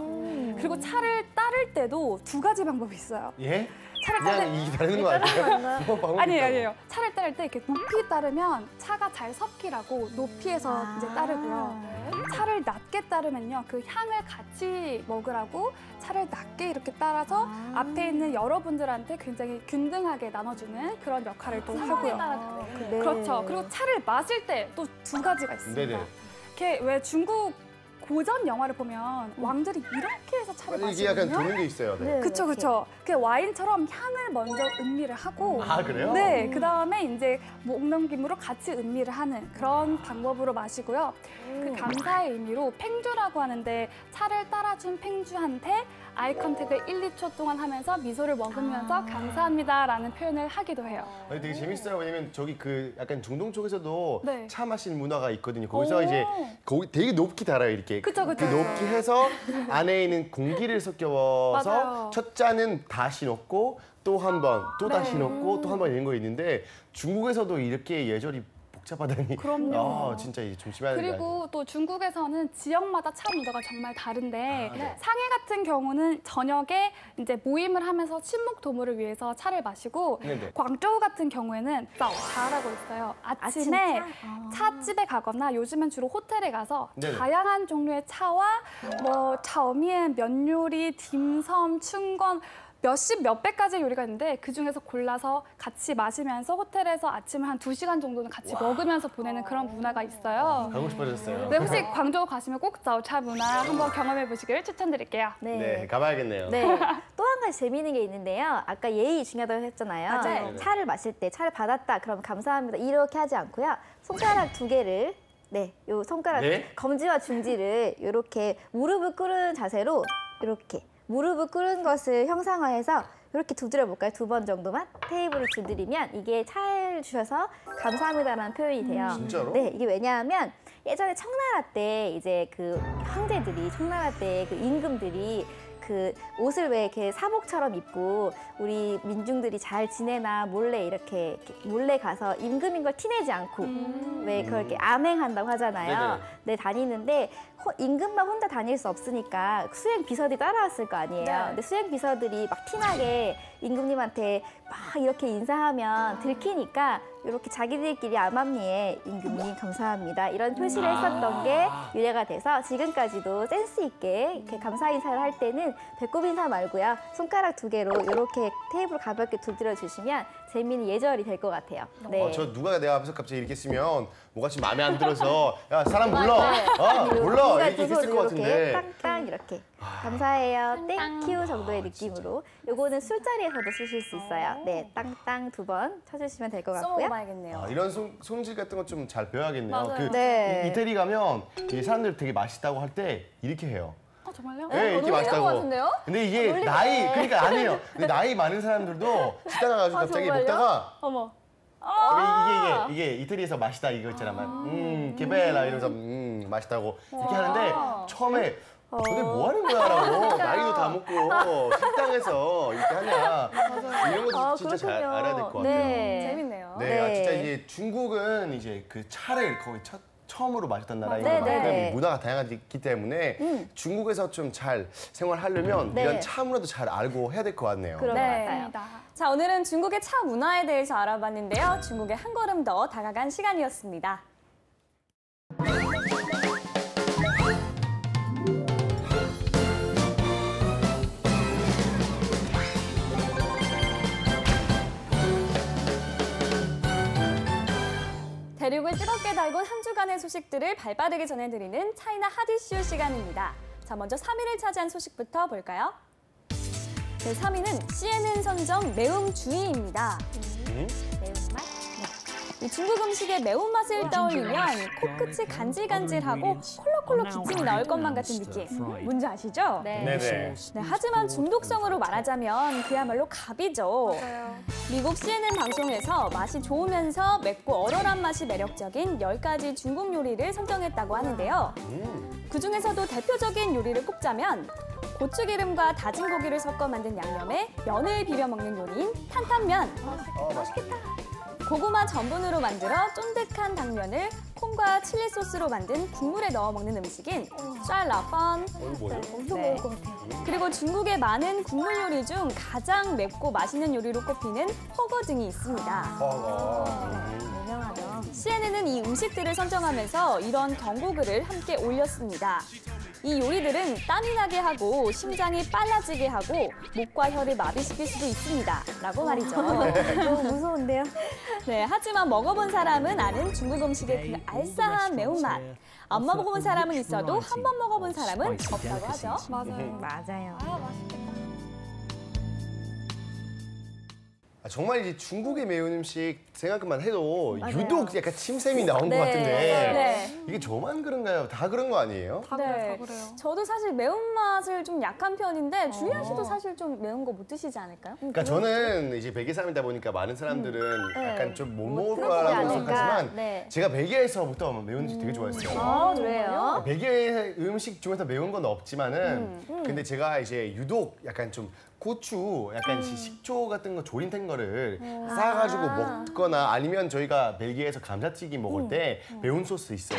그리고 차를 따를 때도 두 가지 방법이 있어요. 예? 차를 따를 그냥 이게 다른 거 아니에요? 뭐 방법이 아니에요, 있다고. 아니에요. 차를 따를 때 이렇게 높이 따르면 차가 잘 섞이라고 높이에서 이제 따르고요. 차를 낮게 따르면요, 그 향을 같이 먹으라고 차를 낮게 이렇게 따라서 앞에 있는 여러분들한테 굉장히 균등하게 나눠주는 그런 역할을 또 하고요. 네. 그렇죠. 그리고 차를 마실 때 또 두 가지가 있습니다. 네네. 이렇게 왜 중국 고전 영화를 보면 왕들이 이렇게 해서 차를 이게 약간 마시거든요. 도는 게 있어요. 네. 네. 그쵸, 그쵸. 그 와인처럼 향을 먼저 음미를 하고. 아, 그래요? 네, 그 다음에 이제 목 넘김으로 같이 음미를 하는 그런 방법으로 마시고요. 그 감사의 의미로 팽주라고 하는데 차를 따라준 팽주한테 아이 컨택을 1, 2초 동안 하면서 미소를 머금으면서 감사합니다라는 표현을 하기도 해요. 아니, 되게 재밌어요. 왜냐면 저기 그 약간 중동 쪽에서도 네. 차 마시는 문화가 있거든요. 거기서 오. 이제 거기 되게 높게 달아요. 이렇게. 그쵸, 그쵸. 그 높게 해서 안에 있는 공기를 섞여서 맞아요. 첫 잔은 다시 넣고 또 한 번, 또 네. 다시 넣고 또 한 번 이런 거 있는데 중국에서도 이렇게 예절이 복잡하다니. 그럼요. 진짜 이제 조심해야 되는 거 그리고 또 중국에서는 지역마다 차 문화가 정말 다른데 네. 상해 같은 경우는 저녁에 이제 모임을 하면서 친목 도모를 위해서 차를 마시고 네네. 광저우 같은 경우에는 자라고 있어요. 아침에 차집에 가거나 요즘은 주로 호텔에 가서 네네. 다양한 종류의 차와 뭐 차오미엔, 면 요리, 딤섬, 춘건 몇십 몇백 가지 요리가 있는데 그중에서 골라서 같이 마시면서 호텔에서 아침을 한 2시간 정도는 같이 먹으면서 보내는 그런 문화가 있어요. 가고 싶어졌어요. 네, 혹시 광저우 가시면 꼭 자오차 문화 한번 경험해 보시기를 추천드릴게요. 네, 가봐야겠네요. 네. 또 한 가지 재미있는 게 있는데요. 아까 예의 중요하다고 했잖아요. 맞아요. 네네. 차를 마실 때 차를 받았다. 그럼 감사합니다. 이렇게 하지 않고요. 손가락 두 개를 요 손가락 네? 검지와 중지를 이렇게 무릎을 꿇은 자세로 이렇게 무릎을 꿇은 것을 형상화해서 이렇게 두드려 볼까요? 2번 정도만 테이블을 두드리면 이게 차를 주셔서 감사합니다라는 표현이 돼요. 진짜로? 네, 이게 왜냐하면 예전에 청나라 때 이제 그 황제들이 청나라 때 그 임금들이 그 옷을 왜 이렇게 사복처럼 입고 우리 민중들이 잘 지내나 몰래 이렇게 몰래 가서 임금인 걸 티내지 않고 왜 그렇게 암행한다고 하잖아요. 네네. 네, 다니는데 임금만 혼자 다닐 수 없으니까 수행 비서들이 따라왔을 거 아니에요. 네. 근데 수행 비서들이 막 티나게 임금님한테 막 이렇게 인사하면 들키니까 이렇게 자기들끼리 암암리에 임금님 감사합니다 이런 표시를 했었던 게 유래가 돼서 지금까지도 센스 있게 이렇게 감사 인사를 할 때는 배꼽 인사 말고요. 손가락 두 개로 이렇게 테이블 가볍게 두드려 주시면 재미있는 예절이 될 것 같아요. 네. 저 누가 내 앞에서 갑자기 이렇게 쓰면 뭐가 좀 마음에 안 들어서 야 사람 불러, 네. 불러 누가 이렇게 두 했을 손으로 것 같은데. 이렇게 땅땅 이렇게 감사해요, 땡큐 정도의 느낌으로 요거는 술자리에서도 쓰실 수 있어요. 네, 땅땅 2번 쳐주시면 될 것 같고요. 써먹어봐야겠네요. 이런 손질 같은 거 좀 잘 배워야겠네요. 맞아요. 네. 이태리 가면 이 사람들 되게 맛있다고 할 때 이렇게 해요. 정말요? 네, 이렇게 놀리는 맛있다고. 것 같은데요? 근데 이게 나이 그러니까 아니에요. 근데 나이 많은 사람들도 식당 가가지고 갑자기 정말요? 먹다가 어머. 이게 이태리에서 맛있다 이거 있잖아. 게벨라 이러면서 맛있다고 이렇게 하는데 처음에 너네 뭐 하는 거야라고 나이도 다 먹고 식당에서 이렇게 하냐 이런 것도 진짜 잘 그렇군요. 알아야 될 것 같아요. 네. 재밌네요. 네, 네. 진짜 이제 중국은 이제 그 차를 거의 처음으로 마셨던 나라인 네, 만큼 네. 문화가 다양하기 때문에 중국에서 좀 잘 생활하려면 네. 이런 차 문화도 잘 알고 해야 될 것 같네요. 그런 네. 것 같아요. 자, 오늘은 중국의 차 문화에 대해서 알아봤는데요. 중국에 한 걸음 더 다가간 시간이었습니다. 대륙을 뜨겁게 달군 한 주간의 소식들을 발빠르게 전해드리는 차이나 핫이슈 시간입니다. 자, 먼저 3위를 차지한 소식부터 볼까요? 네, 3위는 CNN 선정 매움주의입니다. 매운맛? 이 중국 음식의 매운맛을 떠올리면 코끝이 간질간질하고 콜록콜록 기침이 나올 것만 같은 느낌. 뭔지 아시죠? 네네. 네, 하지만 중독성으로 말하자면 그야말로 갑이죠. 미국 CNN 방송에서 맛이 좋으면서 맵고 얼얼한 맛이 매력적인 10가지 중국 요리를 선정했다고 하는데요. 그중에서도 대표적인 요리를 꼽자면 고추기름과 다진 고기를 섞어 만든 양념에 면을 비벼 먹는 요리인 탄탄면. 맛있겠다. 고구마 전분으로 만들어 쫀득한 당면을 콩과 칠리 소스로 만든 국물에 넣어 먹는 음식인 쌀라펀. 이거 뭐예요? 엄청 네. 먹을 것 같아요. 그리고 중국의 많은 국물 요리 중 가장 맵고 맛있는 요리로 꼽히는 허거 등이 있습니다. 유명하죠. CNN은 이 음식들을 선정하면서 이런 경고글을 함께 올렸습니다. 이 요리들은 땀이 나게 하고 심장이 빨라지게 하고 목과 혀를 마비시킬 수도 있습니다. 라고 말이죠. 너무 무서운데요? 네, 하지만 먹어본 사람은 아는 중국 음식의 그 알싸한 매운맛. 안 먹어본 사람은 있어도 한 번 먹어본 사람은 없다고 하죠. 맞아요. 맞아요. 정말 이제 중국의 매운 음식 생각만 해도 맞아요. 유독 약간 침샘이 나온 네, 것 같은데 네. 이게 저만 그런가요? 다 그런 거 아니에요? 다 그래요, 다 그래요. 저도 사실 매운맛을 좀 약한 편인데 주희연 씨도 사실 좀 매운 거 못 드시지 않을까요? 그러니까 저는 이제 벨기에 사람이다 보니까 많은 사람들은 네. 약간 좀 못 못 먹을 드시지 거라고 않을까? 생각하지만 네. 제가 벨기에에서부터 매운 음식 되게 좋아했어요. 아, 그래요? 벨기에 음식 중에서 매운 건 없지만은 근데 제가 이제 유독 약간 좀 고추, 약간 식초 같은 거 조림된 거를 싸가지고 먹거나 아니면 저희가 벨기에에서 감자튀김 먹을 때 매운 소스 있어요.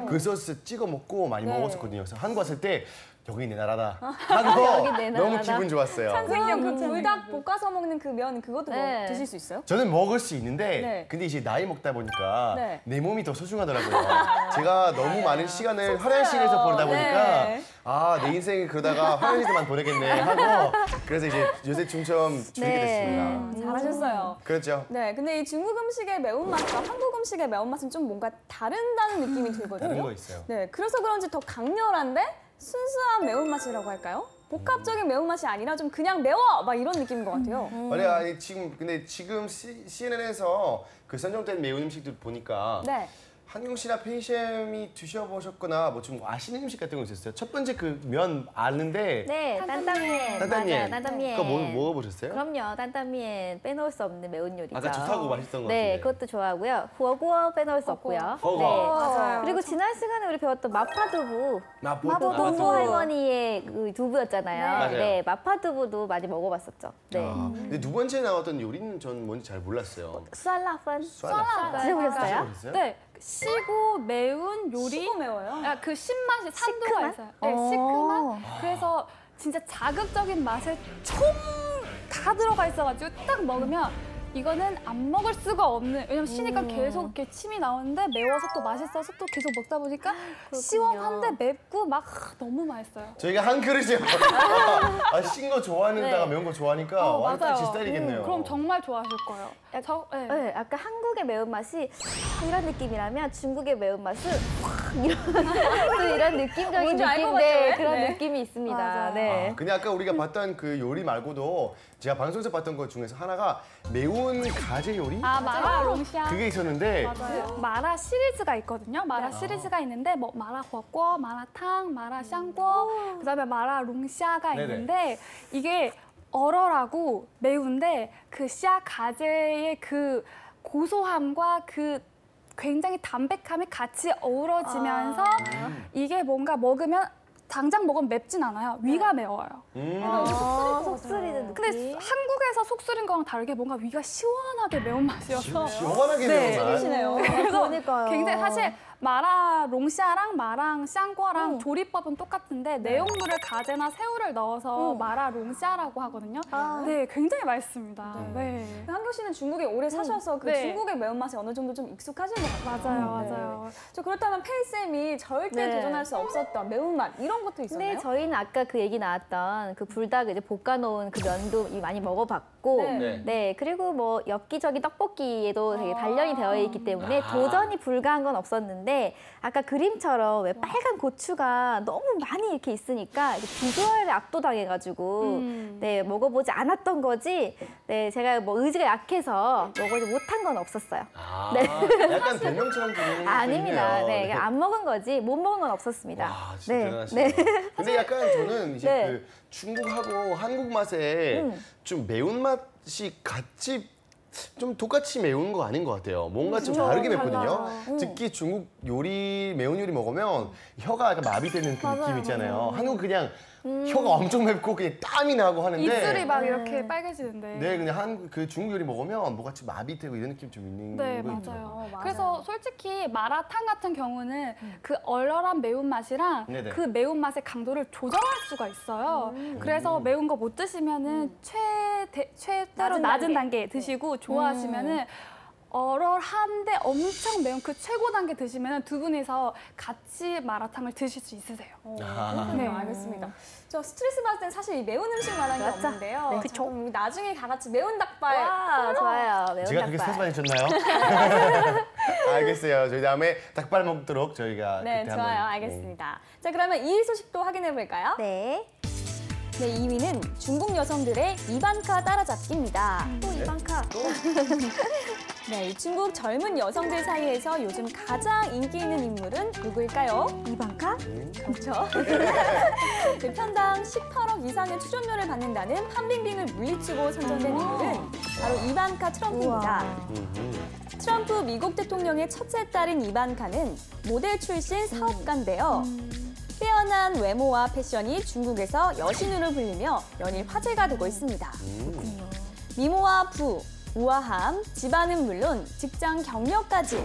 그 소스 찍어 먹고 많이 네. 먹었었거든요. 그래서 한국 왔을 때 여기 내 나라다 하고 여기 내 너무 나라다. 기분 좋았어요. 선생님 그 불닭 볶아서 먹는 그 면 그것도 네. 드실 수 있어요? 저는 먹을 수 있는데 네. 근데 이제 나이 먹다 보니까 네. 내 몸이 더 소중하더라고요. 제가 너무 많은 시간을 화장실에서 보내다 보니까 네. 아, 내 인생 그러다가 화장실에만 보내겠네 하고 그래서 이제 요새 춤처럼 줄이게 네. 됐습니다. 잘하셨어요. 그렇죠. 네, 근데 이 중국 음식의 매운맛과 한국 음식의 매운맛은 좀 뭔가 다른다는 느낌이 다른 들거든요. 거 있어요. 네, 그래서 그런지 더 강렬한데 순수한 매운맛이라고 할까요? 복합적인 매운맛이 아니라 좀 그냥 매워! 막 이런 느낌인 것 같아요. 아니 지금 CNN에서 그 선정된 매운 음식들 보니까 네. 한경 씨나 펜쌤이 드셔보셨거나 뭐 좀 아시는 음식 같은 거 있었어요? 첫 번째 그 면 아는데 네, 担担面. 担担面. 맞아요, 担担面. 그거 먹어보셨어요? 그럼요, 担担面빼놓을 수 없는 매운 요리죠. 아까 좋다고 맛있던 거 네, 같은데. 그것도 좋아하고요. 후어구어 빼놓을 수 없고요. 허거. 네. 맞아요. 그리고 지난 시간에 우리 배웠던 마파두부. 마포 동부 할머니의 그 두부였잖아요. 맞아요. 네, 마파두부도 많이 먹어봤었죠. 네. 근데 두 번째 나왔던 요리는 전 뭔지 잘 몰랐어요. 수알라펀. 수알라. 드셔보셨어요? 드셔보셨어요? 네, 시고 매운 요리. 시고 매워요? 아, 그 신맛이 산도가 시큼한? 있어요. 네, 시큼한. 그래서 진짜 자극적인 맛을 총 다 들어가 있어가지고 딱 먹으면 이거는 안 먹을 수가 없는. 왜냐면 쉬니까 계속 이렇게 침이 나오는데 매워서 또 맛있어서 또 계속 먹다 보니까 시원한데 맵고 막 너무 맛있어요. 저희가 한 그릇이요. 신 거 좋아하는다가 매운 거 좋아하니까 완전 제 스타일이겠네요. 그럼 정말 좋아하실 거예요. 네. 네, 아까 한국의 매운맛이 이런 느낌이라면 중국의 매운맛은 확 이런 느낌적인 뭔지 알것 느낌인데 같죠? 그런 네. 느낌이 있습니다. 맞아요. 네. 근데 아까 우리가 봤던 그 요리 말고도 제가 방송에서 봤던 것 중에서 하나가 매운 가재 요리? 아, 마라 롱샤. 그게 있었는데 맞아요. 마라 시리즈가 있거든요. 마라 시리즈가 있는데 뭐 마라火锅, 마라탕, 마라 샹궈, 그다음에 마라 롱샤가 네네. 있는데 이게 얼얼하고 매운데 그 샤 가재의 그 고소함과 그 굉장히 담백함이 같이 어우러지면서 이게 뭔가 먹으면 당장 먹으면 맵진 않아요. 위가 매워요. 속쓰리는 느낌. 근데 한국에서 속 쓰린 거랑 다르게 뭔가 위가 시원하게 매운맛이어서 시원하게 네. 매운 맛. 시네요. 그래서 그러니까요. 굉장히 사실 마라 롱샤랑 마랑 샹궈랑 조리법은 똑같은데 내용물을 가재나 새우를 넣어서 마라 롱샤라고 하거든요. 네, 굉장히 맛있습니다. 네. 한경 씨는 중국에 오래 사셔서 그 네. 중국의 매운맛에 어느 정도 좀 익숙하신 것 같아요. 맞아요, 네. 맞아요. 저 그렇다면 페이쌤이 절대 네. 도전할 수 없었던 매운맛 이런 것도 있었나요? 근데 저희는 아까 그 얘기 나왔던 그 불닭을 이제 볶아놓은 그 면도 많이 먹어봤고, 네. 네. 그리고 뭐 엽기적인 떡볶이에도 되게 단련이 되어 있기 때문에 도전이 불가한 건 없었는데 있는데 아까 그림처럼 왜 빨간 고추가 너무 많이 이렇게 있으니까 비주얼에 압도당해가지고 네 먹어보지 않았던 거지. 네 제가 뭐 의지가 약해서 먹어보지 못한 건 없었어요. 아, 네. 약간 별명처럼 들리는 아닙니다. 네, 네. 안 먹은 거지 못 먹은 건 없었습니다. 와, 진짜 네. 대단하시네요. 네. 근데 약간 저는 이제 네. 그 중국하고 한국 맛에 좀 매운맛이 같이 좀 똑같이 매운 거 아닌 것 같아요. 뭔가 좀 다르게 맵거든요. 특히 중국 요리, 매운 요리 먹으면 혀가 약간 마비되는 그 느낌 있잖아요. 한국은 그냥 혀가 엄청 맵고 그냥 땀이 나고 하는데 입술이 막 이렇게 빨개지는데. 네, 그냥 한국 그 중국 요리 먹으면 뭐같이 마비되고 이런 느낌 좀 있는 네, 거 있죠. 맞아요. 맞아요. 그래서 솔직히 마라탕 같은 경우는 그 얼얼한 매운맛이랑 네네. 그 매운맛의 강도를 조정할 수가 있어요. 그래서 매운 거 못 드시면은 최대로 낮은 단계 드시고 좋아하시면은 얼얼한데 엄청 매운 그 최고 단계 드시면은 두 분이서 같이 마라탕을 드실 수 있으세요. 네, 알겠습니다. 저 스트레스 받을 땐 사실 이 매운 음식 말한 게 맞아. 없는데요. 네, 그쵸. 나중에 다 같이 매운 닭발. 와 좋아요. 매운 제가 그렇게 닭발. 스트레스 많이 줬나요? 알겠어요. 저희 다음에 닭발 먹도록 저희가 네, 그때 좋아요. 한번 알겠습니다. 자, 그러면 2위 소식도 확인해 볼까요? 네. 네, 2위는 중국 여성들의 이반카 따라잡기입니다. 또 이방카. 네, 이 중국 젊은 여성들 사이에서 요즘 가장 인기 있는 인물은 누구일까요? 이방카? 그렇죠. 그 편당 18억 이상의 출연료를 받는다는 판빙빙을 물리치고 선정된 인물은 바로 이반카 트럼프입니다. 트럼프 미국 대통령의 첫째 딸인 이반카는 모델 출신 사업가인데요. 빼어난 외모와 패션이 중국에서 여신으로 불리며 연일 화제가 되고 있습니다. 미모와 부, 우아함, 집안은 물론 직장 경력까지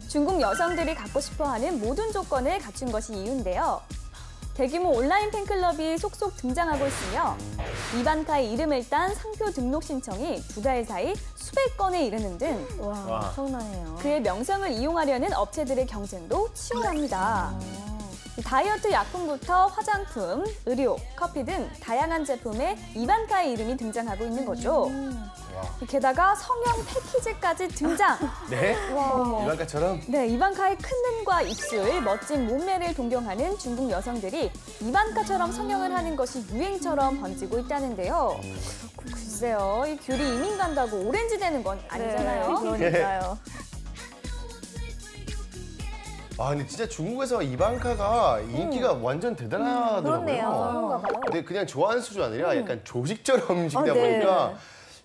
중국 여성들이 갖고 싶어하는 모든 조건을 갖춘 것이 이유인데요. 대규모 온라인 팬클럽이 속속 등장하고 있으며 이반카의 이름을 딴 상표 등록 신청이 2달 사이 수백 건에 이르는 등 와, 엄청나네요. 그의 명성을 이용하려는 업체들의 경쟁도 치열합니다. 다이어트 약품부터 화장품, 의료, 커피 등 다양한 제품에 이반카의 이름이 등장하고 있는 거죠. 게다가 성형 패키지까지 등장. 네? 이방카처럼? 네, 이반카의 큰 눈과 입술, 멋진 몸매를 동경하는 중국 여성들이 이반카처럼 성형을 하는 것이 유행처럼 번지고 있다는데요. 글쎄요, 이 귤이 이민 간다고 오렌지 되는 건 아니잖아요. 그러니까요. 아, 근데 진짜 중국에서 이방카가 인기가 완전 대단하더라고요. 그렇네요. 그런가 봐요. 근데 그냥 좋아하는 수준 아니라 약간 조직처럼 식다 네. 보니까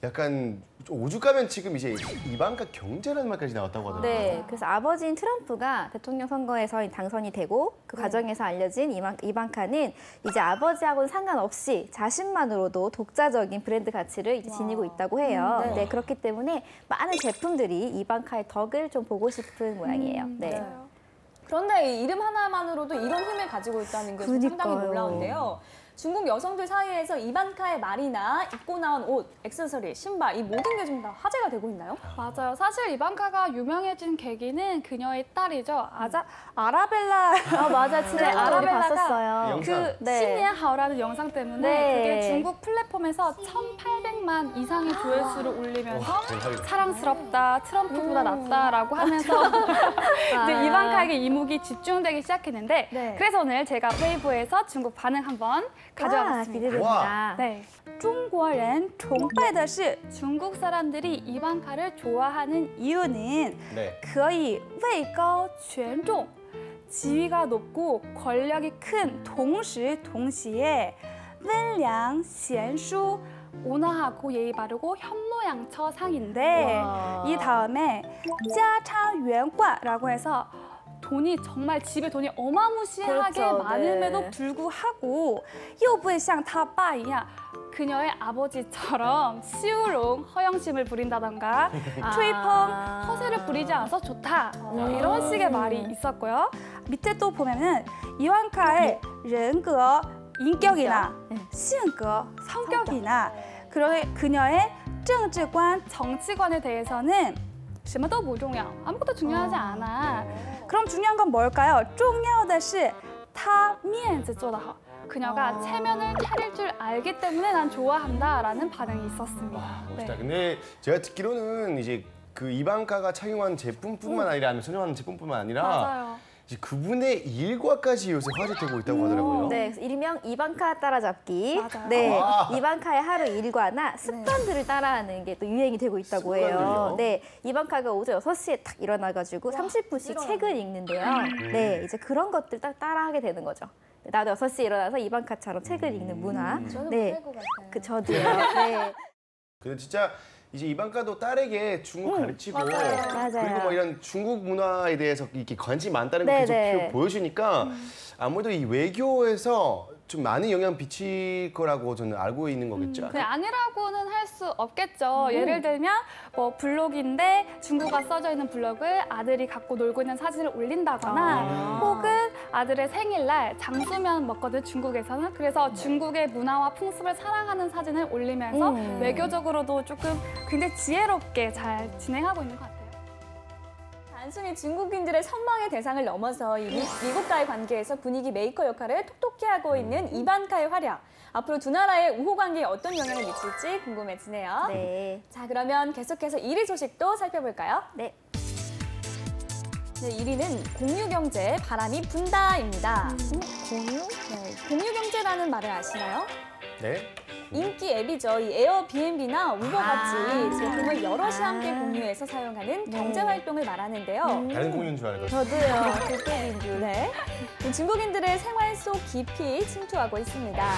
약간 오죽하면 지금 이제 이방카 경제라는 말까지 나왔다고 하더라고요. 네, 그래서 아버지인 트럼프가 대통령 선거에서 당선이 되고 그 과정에서 알려진 이방카는 이제 아버지하고는 상관없이 자신만으로도 독자적인 브랜드 가치를 이제 지니고 있다고 해요. 네, 그렇기 때문에 많은 제품들이 이방카의 덕을 좀 보고 싶은 모양이에요. 네. 그런데 이 이름 하나만으로도 이런 힘을 가지고 있다는 게 좀 상당히 그러니까요. 놀라운데요. 중국 여성들 사이에서 이반카의 말이나 입고 나온 옷, 액세서리, 신발 이 모든 게 좀 다 화제가 되고 있나요? 맞아요. 사실 이방카가 유명해진 계기는 그녀의 딸이죠. 아라벨라. 아 맞아, 진짜 네, 아라벨라가 봤었어요. 영상. 그 네. 신예하오라는 영상 때문에 네. 그게 중국 플랫폼에서 1,800만 이상의 조회수를 올리면서 와, 대박이다. 사랑스럽다, 트럼프보다 낫다라고 하면서 이제 이방카에게 이목이 집중되기 시작했는데 네. 그래서 오늘 제가 웨이브에서 중국 반응 한번 가져와봤습니다. 기대됩니다. 네. 中国人崇拜的是 중국 사람들이 이방카를 좋아하는 이유는 네. 可以位高权重 지위가 높고 권력이 큰 동시에 温良贤淑 온화하고 예의 바르고 현모양처상인데 와. 이 다음에 家常圆贯라고 해서 돈이 정말 집에 돈이 어마무시하게 그렇죠, 많음에도 네. 불구하고 又不会像他爸一样 그녀의 아버지처럼 시우롱 허영심을 부린다던가 트위펑 허세를 부리지 않아서 좋다 이런 식의 말이 있었고요. 밑에 또 보면은 이완카의 人格 인격이나 性格 성격이나 그녀의 政治观 정치관에 대해서는 什么都不重要 아무것도 중요하지 않아. 그럼 중요한 건 뭘까요? 重要的是他面子做得好. 그녀가 체면을 차릴 줄 알기 때문에 난 좋아한다라는 반응이 있었습니다. 와, 멋있다. 네. 근데 제가 듣기로는 이제 그 이방카가 착용한 제품뿐만 아니라 아니면 선정하는 제품뿐만 아니라 맞아요. 이제 그분의 일과까지 요새 화제되고 있다고 하더라고요. 네, 그래서 일명 이방카 따라잡기. 맞아요. 네, 아. 이방카의 하루 일과나 습관들을 따라하는 게 또 유행이 되고 있다고 해요. 습관들이요? 네, 이방카가 오전 6시에 딱 일어나가지고 30분씩 책을 읽는데요. 네, 이제 그런 것들 딱 따라하게 되는 거죠. 나도 6시에 일어나서 이방카처럼 책을 읽는 문화. 저는 네, 못할 것 같아요. 그 저도요. 네. 근데 진짜 이제 이방카도 딸에게 중국 가르치고 맞아요. 그리고 뭐 이런 중국 문화에 대해서 이렇게 관심이 많다는 걸 네, 계속 네. 보여주니까 아무래도 이 외교에서 좀 많은 영향 미칠 거라고 저는 알고 있는 거겠죠. 네, 아니라고는 할 수 없겠죠. 예를 들면 뭐 블록인데 중국어 써져 있는 블록을 아들이 갖고 놀고 있는 사진을 올린다거나 혹은 아들의 생일날 장수면 먹거든 중국에서는. 그래서 중국의 문화와 풍습을 사랑하는 사진을 올리면서 외교적으로도 조금 굉장히 지혜롭게 잘 진행하고 있는 것 같아요. 단순히 중국인들의 선망의 대상을 넘어서 이 미국과의 관계에서 분위기 메이커 역할을 톡톡히 하고 있는 이방카의 활약. 앞으로 두 나라의 우호 관계에 어떤 영향을 미칠지 궁금해지네요. 네. 자, 그러면 계속해서 1위 소식도 살펴볼까요? 네. 네, 1위는 공유경제 바람이 분다입니다. 공유? 네, 공유경제라는 말을 아시나요? 네. 인기 앱이죠. 이 에어비앤비나 우버 같이 제품을 여럿이 함께 공유해서 사용하는 경제 활동을 말하는데요. 다른 공연 줄 알고. 저도요. 그쪽인 줄. 네. 중국인들의 생활 속 깊이 침투하고 있습니다.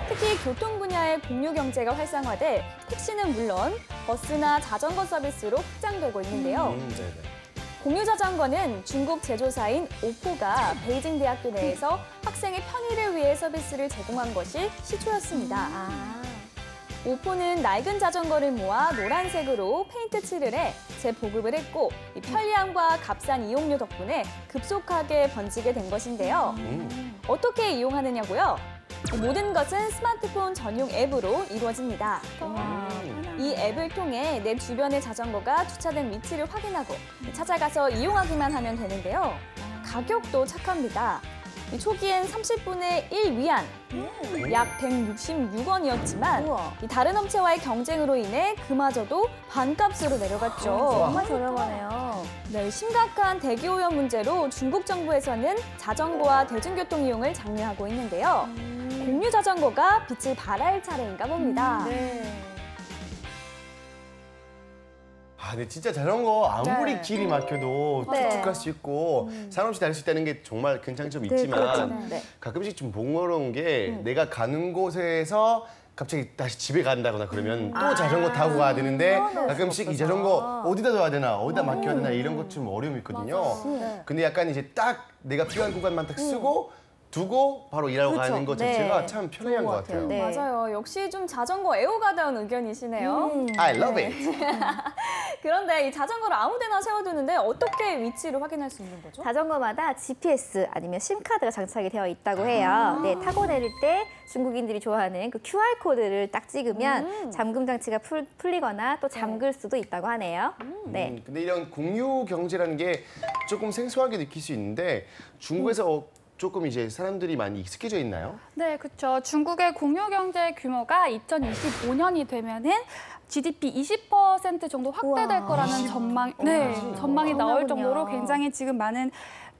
특히 교통 분야의 공유 경제가 활성화돼 택시는 물론 버스나 자전거 서비스로 확장되고 있는데요. 네네. 공유 자전거는 중국 제조사인 오포가 베이징 대학교 내에서 학생의 편의를 위해 서비스를 제공한 것이 시초였습니다. 오포는 낡은 자전거를 모아 노란색으로 페인트 칠을 해 재보급을 했고 이 편리함과 값싼 이용료 덕분에 급속하게 번지게 된 것인데요. 어떻게 이용하느냐고요? 이 모든 것은 스마트폰 전용 앱으로 이루어집니다. 이 앱을 통해 내 주변의 자전거가 주차된 위치를 확인하고 찾아가서 이용하기만 하면 되는데요. 가격도 착합니다. 이 초기엔 30분의 1 위안, 약 166원이었지만 우와. 이 다른 업체와의 경쟁으로 인해 그마저도 반값으로 내려갔죠. 정말 저렴하네요. 네, 심각한 대기 오염 문제로 중국 정부에서는 자전거와 대중교통 이용을 장려하고 있는데요. 공유 자전거가 빛을 발할 차례인가 봅니다. 아, 근데 진짜 자전거 아무리 네. 길이 막혀도 네. 툭툭 갈 수 있고 사람 없이 다닐 수 있다는 게 정말 큰 장점이 네, 있지만 그렇죠. 네. 가끔씩 좀 번거로운 게 내가 가는 곳에서 갑자기 다시 집에 간다거나 그러면 또 자전거 타고 가야 되는데 가끔씩 이 자전거 어디다 둬야 되나 어디다 맡겨야 되나 이런 것 좀 어려움이 있거든요. 네. 근데 약간 이제 딱 내가 필요한 구간만 딱 쓰고 두고 바로 일하러 그렇죠. 가는 것 자체가 네. 참 편리한 것 같아요. 네. 맞아요. 역시 좀 자전거 애호가다운 의견이시네요. I love it. 그런데 이 자전거를 아무 데나 세워두는데 어떻게 위치를 확인할 수 있는 거죠? 자전거마다 GPS 아니면 심카드가 장착이 되어 있다고 해요. 네, 타고 내릴 때 중국인들이 좋아하는 그 QR코드를 딱 찍으면 잠금 장치가 풀리거나 또 잠글 수도 있다고 하네요. 네. 근데 이런 공유 경제라는 게 조금 생소하게 느낄 수 있는데 중국에서 조금 이제 사람들이 많이 익숙해져 있나요? 네, 그렇죠. 중국의 공유 경제 규모가 2025년이 되면은 GDP 20% 정도 확대될 우와. 거라는 전망이 나올 엄청나군요. 정도로 굉장히 지금 많은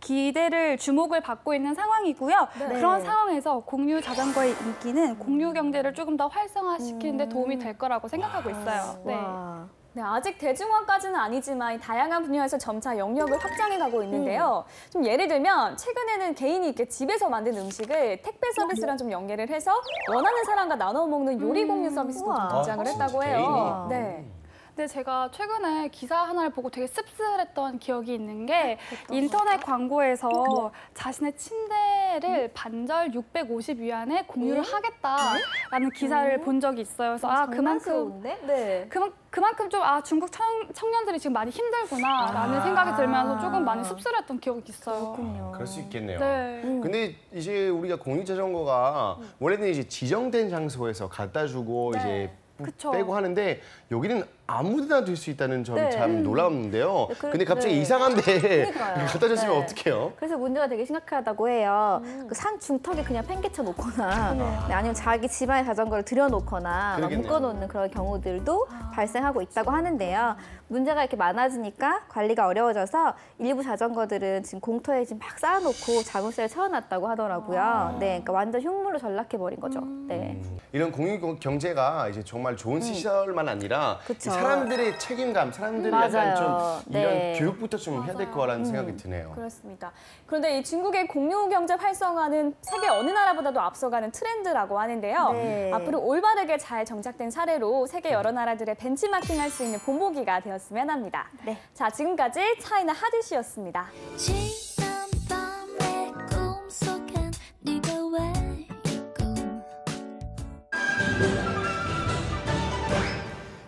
기대를 주목을 받고 있는 상황이고요. 그런 상황에서 공유 자전거의 인기는 공유 경제를 조금 더 활성화시키는 데 도움이 될 거라고 생각하고 있어요. 네. 와. 네, 아직 대중화까지는 아니지만 다양한 분야에서 점차 영역을 확장해 가고 있는데요. 좀 예를 들면 최근에는 개인이 이렇게 집에서 만든 음식을 택배 서비스랑 좀 연계를 해서 원하는 사람과 나눠 먹는 요리 공유 서비스도 좀 우와. 등장을 아, 했다고 진짜 해요. 개인이? 네. 근데 제가 최근에 기사 하나를 보고 되게 씁쓸했던 기억이 있는 게 인터넷 광고에서 자신의 침대를 반절 650위안에 공유를 하겠다라는 기사를 본 적이 있어요. 그래서 그만큼 네. 그만큼 좀 중국 청년들이 지금 많이 힘들구나라는 생각이 들면서 조금 많이 씁쓸했던 기억이 있어요. 그렇군요. 그럴 수 있겠네요. 네. 근데 이제 우리가 공유 자전거가 원래는 이제 지정된 장소에서 갖다 주고 이제 그쵸. 빼고 하는데 여기는 아무데나 둘 수 있다는 점이 네. 참 놀라웠는데요. 네, 근데 갑자기 네. 이상한데 그러니까요. 갖다 줬으면 네. 어떡해요? 그래서 문제가 되게 심각하다고 해요. 그 산 중턱에 그냥 팽개쳐 놓거나 네, 아니면 자기 집안의 자전거를 들여놓거나 막 그러겠네요. 묶어놓는 그런 경우들도 발생하고 있다고 하는데요. 문제가 이렇게 많아지니까 관리가 어려워져서 일부 자전거들은 지금 공터에 지금 막 쌓아놓고 자물쇠를 채워놨다고 하더라고요. 네, 그러니까 완전 흉물로 전락해버린 거죠. 네. 이런 공유 경제가 이제 정말 좋은 시설만 아니라 그쵸. 이 사람들의 책임감, 사람들이 맞아요. 약간 좀 이런 네. 교육부터 좀 해야 될 거라는 생각이 드네요. 그렇습니다. 그런데 이 중국의 공유 경제 활성화는 세계 어느 나라보다도 앞서가는 트렌드라고 하는데요. 네. 앞으로 올바르게 잘 정착된 사례로 세계 여러 나라들의 벤치마킹할 수 있는 본보기가 되었으면 합니다. 네. 자, 지금까지 차이나 하드시였습니다. 지난 밤의 꿈속엔 네가 왜 있고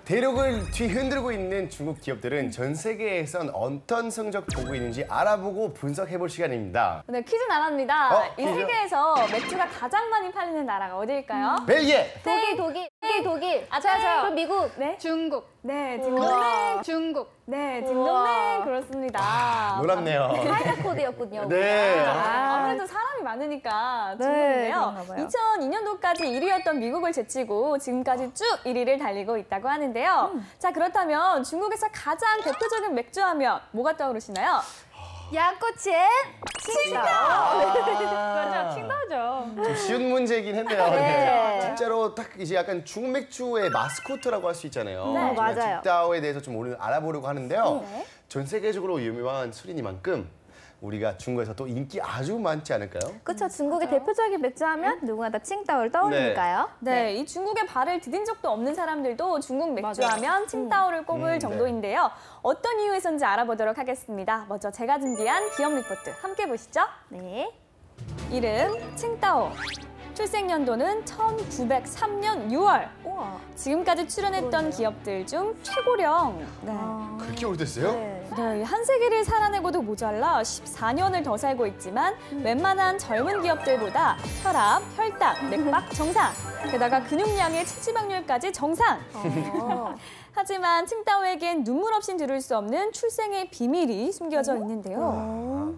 대륙을 뒤흔들고 있는 중국 기업들은 전 세계에선 어떤 성적 보고 있는지 알아보고 분석해볼 시간입니다. 네, 퀴즈 나갑니다. 이 퀴즈요? 세계에서 맥주가 가장 많이 팔리는 나라가 어디일까요? 벨기에! 독일. 아, 저요. 그럼 미국. 네? 중국, 네, 우와. 딩동댕. 중국. 네, 우와. 딩동댕. 그렇습니다. 놀랍네요. 차이나 코드였군요. 네. 아무래도 사람이 많으니까 네, 중국인데요. 그런가 봐요. 2002년도까지 1위였던 미국을 제치고 지금까지 쭉 1위를 달리고 있다고 하는데요. 자, 그렇다면 중국에서 가장 대표적인 맥주하면 뭐가 떠오르시나요? 양꼬치엔 그렇죠, 칭다오죠. 좀 쉬운 문제이긴 했네요. 네. 네. 진짜로 딱 이제 약간 중국 맥주의 마스코트라고 할 수 있잖아요. 네, 맞아요. 칭다오에 대해서 좀 오늘 알아보려고 하는데요. 네. 전 세계적으로 유명한 술이니만큼 우리가 중국에서 또 인기 아주 많지 않을까요? 그렇죠. 중국의 대표적인 맥주하면 누구나 다 칭따오를 떠올리니까요. 네, 이 중국에 발을 디딘 적도 없는 사람들도 중국 맥주하면 칭따오를 꼽을 네. 정도인데요. 어떤 이유에서인지 알아보도록 하겠습니다. 먼저 제가 준비한 기업 리포트 함께 보시죠. 네. 이름 칭따오. 출생 연도는 1903년 6월. 우와. 지금까지 출연했던 기업들 중 최고령. 네. 그렇게 오래됐어요? 네. 네, 한 세기를 살아내고도 모자라 14년을 더 살고 있지만 웬만한 젊은 기업들보다 혈압, 혈당, 맥박 정상, 게다가 근육량의 체지방률까지 정상. 하지만 칭따오에겐 눈물 없인 들을 수 없는 출생의 비밀이 숨겨져 있는데요.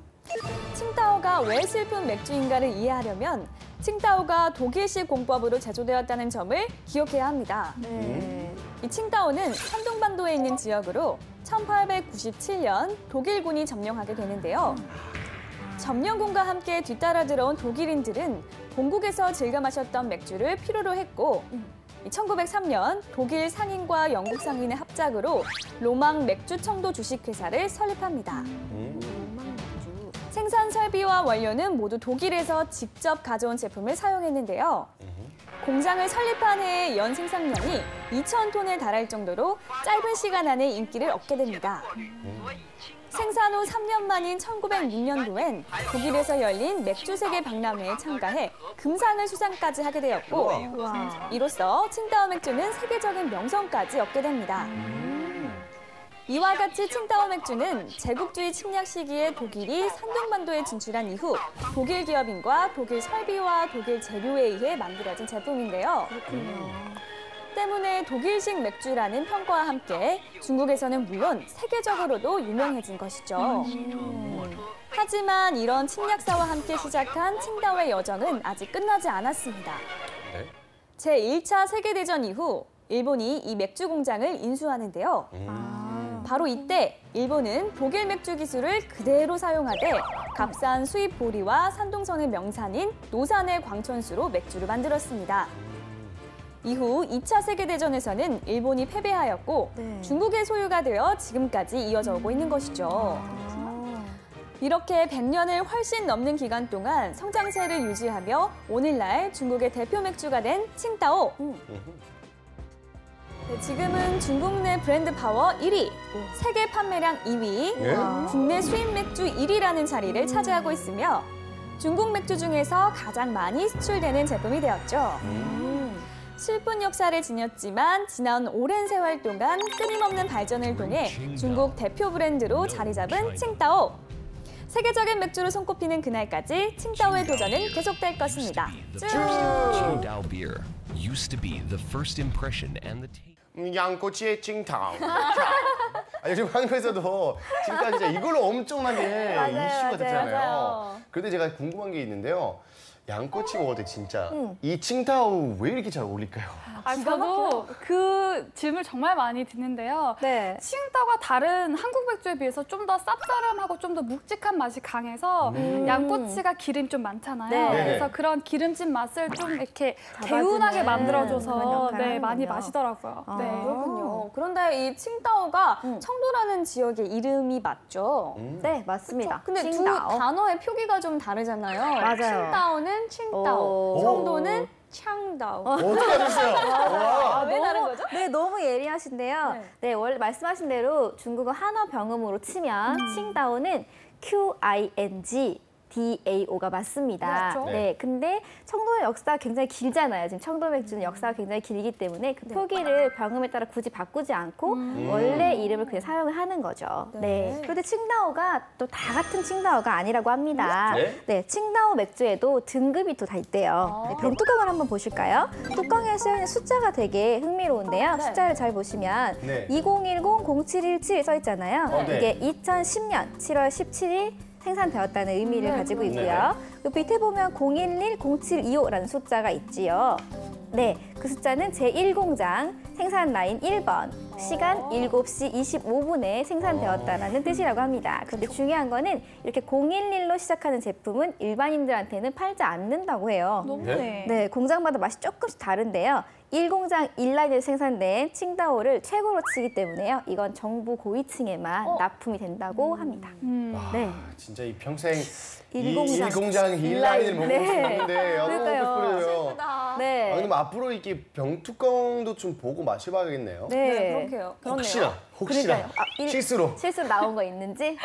칭따오가 왜 슬픈 맥주인가를 이해하려면 칭따오가 독일식 공법으로 제조되었다는 점을 기억해야 합니다. 네. 이 칭따오는 산둥반도에 있는 지역으로 1897년 독일군이 점령하게 되는데요. 점령군과 함께 뒤따라 들어온 독일인들은 본국에서 즐겨 마셨던 맥주를 필요로 했고 1903년 독일 상인과 영국 상인의 합작으로 로망 맥주 청도 주식회사를 설립합니다. 생산 설비와 원료는 모두 독일에서 직접 가져온 제품을 사용했는데요. 공장을 설립한 해의 연 생산량이 2,000톤에 달할 정도로 짧은 시간 안에 인기를 얻게 됩니다. 생산 후 3년 만인 1906년도엔 독일에서 열린 맥주 세계 박람회에 참가해 금상을 수상까지 하게 되었고 우와. 이로써 칭따오 맥주는 세계적인 명성까지 얻게 됩니다. 이와 같이 칭따오 맥주는 제국주의 침략 시기에 독일이 산둥반도에 진출한 이후 독일 기업인과 독일 설비와 독일 재료에 의해 만들어진 제품인데요. 때문에 독일식 맥주라는 평가와 함께 중국에서는 물론 세계적으로도 유명해진 것이죠. 하지만 이런 침략사와 함께 시작한 칭따오의 여정은 아직 끝나지 않았습니다. 네. 제1차 세계대전 이후 일본이 이 맥주 공장을 인수하는데요. 바로 이때 일본은 독일 맥주 기술을 그대로 사용하되 값싼 수입 보리와 산둥성의 명산인 노산의 광천수로 맥주를 만들었습니다. 이후 2차 세계대전에서는 일본이 패배하였고 네. 중국의 소유가 되어 지금까지 이어져 오고 있는 것이죠. 이렇게 100년을 훨씬 넘는 기간 동안 성장세를 유지하며 오늘날 중국의 대표 맥주가 된 칭따오. 네, 지금은 중국 내 브랜드 파워 1위, 세계 판매량 2위, 예? 국내 수입 맥주 1위라는 자리를 차지하고 있으며 중국 맥주 중에서 가장 많이 수출되는 제품이 되었죠. 슬픈 역사를 지녔지만 지난 오랜 세월 동안 끊임없는 발전을 통해 중국 대표 브랜드로 자리 잡은 칭따오. 세계적인 맥주로 손꼽히는 그날까지 칭따오의 도전은 계속될 것입니다. 쭉! Qingdao beer used to be the first impression and the taste. 양꼬치의 칭타오. 요즘 한국에서도 칭타오 진짜 이걸로 엄청나게 맞아요, 이슈가 됐잖아요. 맞아요. 그런데 제가 궁금한 게 있는데요. 양꼬치 먹을 때 진짜 이 칭타오 왜 이렇게 잘 어울릴까요? 저도 그 질문 정말 많이 듣는데요. 네. 칭따오가 다른 한국 맥주에 비해서 좀 더 쌉싸름하고 좀 더 묵직한 맛이 강해서 양꼬치가 기름이 좀 많잖아요. 네. 그래서 그런 기름진 맛을 좀 이렇게 잡아주는 개운하게 그런 만들어줘서 역할을 네, 많이 하는군요. 마시더라고요. 네. 그렇군요. 그런데 이 칭따오가 청도라는 지역의 이름이 맞죠? 네, 맞습니다. 근데 두 칭다오. 단어의 표기가 좀 다르잖아요. 맞아요. 칭따오는 칭따오, 오. 청도는 창다오. 어떻게 하셨어요? 와. 왜 다른 거죠? 네, 너무 예리하신데요. 네. 네, 원래 말씀하신 대로 중국어 한어 병음으로 치면 칭다오는 QING DAO가 맞습니다. 맞죠? 네, 근데 청도의 역사가 굉장히 길잖아요. 지금 청도 맥주는 역사가 굉장히 길기 때문에 그 표기를 병음에 따라 굳이 바꾸지 않고 원래 이름을 그냥 사용을 하는 거죠. 네. 그런데 칭다오가 또 다 같은 칭다오가 아니라고 합니다. 네? 네, 칭다오 맥주에도 등급이 또 다 있대요. 네, 병뚜껑을 한번 보실까요? 뚜껑에 쓰여있는 숫자가 되게 흥미로운데요. 숫자를 잘 보시면 네. 2010-0717 써 있잖아요. 네. 이게 2010년 7월 17일 생산되었다는 의미를 가지고 있고요. 그 밑에 보면 011-0725라는 숫자가 있지요. 네, 그 숫자는 제1공장 생산 라인 1번, 시간 7시 25분에 생산되었다는 뜻이라고 합니다. 그런데 중요한 거는 이렇게 011로 시작하는 제품은 일반인들한테는 팔지 않는다고 해요. 너무네. 네, 공장마다 맛이 조금씩 다른데요. 1공장 1라인에서 생산된 칭다오를 최고로 치기 때문에요. 이건 정부 고위층에만 납품이 된다고 합니다. 네. 진짜 이 평생 일공장. 일공장 일라인을 먹고 네. 싶었는데 너무 그러니까요. 먹고 싶어요. 네. 그럼 앞으로 이렇게 병뚜껑도 좀 보고 마셔봐야겠네요. 네. 그렇게요. 혹시나 그러니까요. 실수로. 실수로 나온 거 있는지.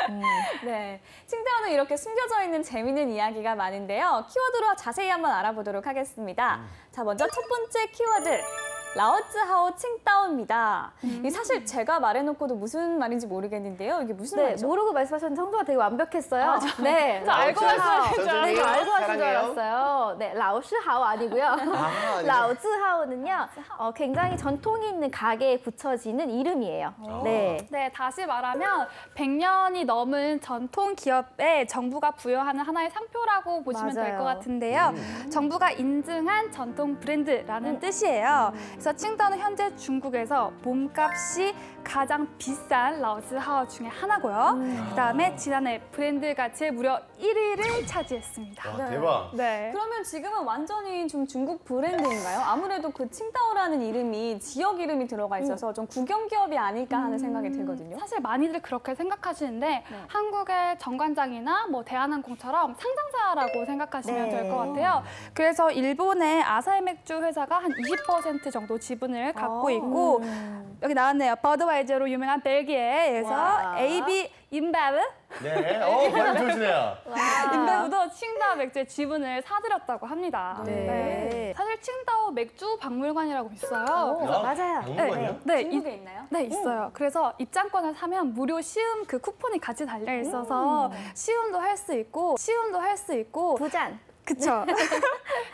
네. 칭다오는 이렇게 숨겨져 있는 재미있는 이야기가 많은데요. 키워드로 자세히 한번 알아보도록 하겠습니다. 자, 먼저 첫 번째 키워드. 라오즈하오 칭따오입니다. 이 사실 제가 말해놓고도 무슨 말인지 모르겠는데요. 이게 무슨 네, 말이죠? 모르고 말씀하셨는데 성도가 되게 완벽했어요. 네. 저 알고 라오즈하오. 왔어요, 진짜. 네, 저 알고 하신 줄 사랑해요. 알았어요. 네, 라오스하오 아니고요. 아니요. 라오즈하오는요, 굉장히 전통이 있는 가게에 붙여지는 이름이에요. 네. 네, 다시 말하면 100년이 넘은 전통 기업에 정부가 부여하는 하나의 상표라고 보시면 될 맞아요. 것 같은데요. 정부가 인증한 전통 브랜드라는 뜻이에요. 그래서 칭다오는 현재 중국에서 몸값이 가장 비싼 라오즈하오 중에 하나고요. 그다음에 지난해 브랜드 가치의 무려 1위를 차지했습니다. 와, 대박. 네. 그러면 지금은 완전히 좀 중국 브랜드인가요? 아무래도 그 칭따오라는 이름이 지역 이름이 들어가 있어서 좀 국영 기업이 아닐까 하는 생각이 들거든요. 사실 많이들 그렇게 생각하시는데 한국의 정관장이나 뭐 대한항공처럼 상장사라고 생각하시면 네. 될 것 같아요. 그래서 일본의 아사히 맥주 회사가 한 20% 정도 지분을 갖고 있고 여기 나왔네요. 버드와이저로 유명한 벨기에에서 와. AB 인베브 네, 발음 좋으시네요. 인베브도 칭다오 맥주의 지분을 사들였다고 합니다. 네. 사실 칭다오 맥주 박물관이라고 있어요. 맞아요. 박물관이요? 네, 중국에 있나요? 네, 있어요. 그래서 입장권을 사면 무료 시음 그 쿠폰이 같이 달려 있어서 시음도 할 수 있고 두 잔. 그쵸.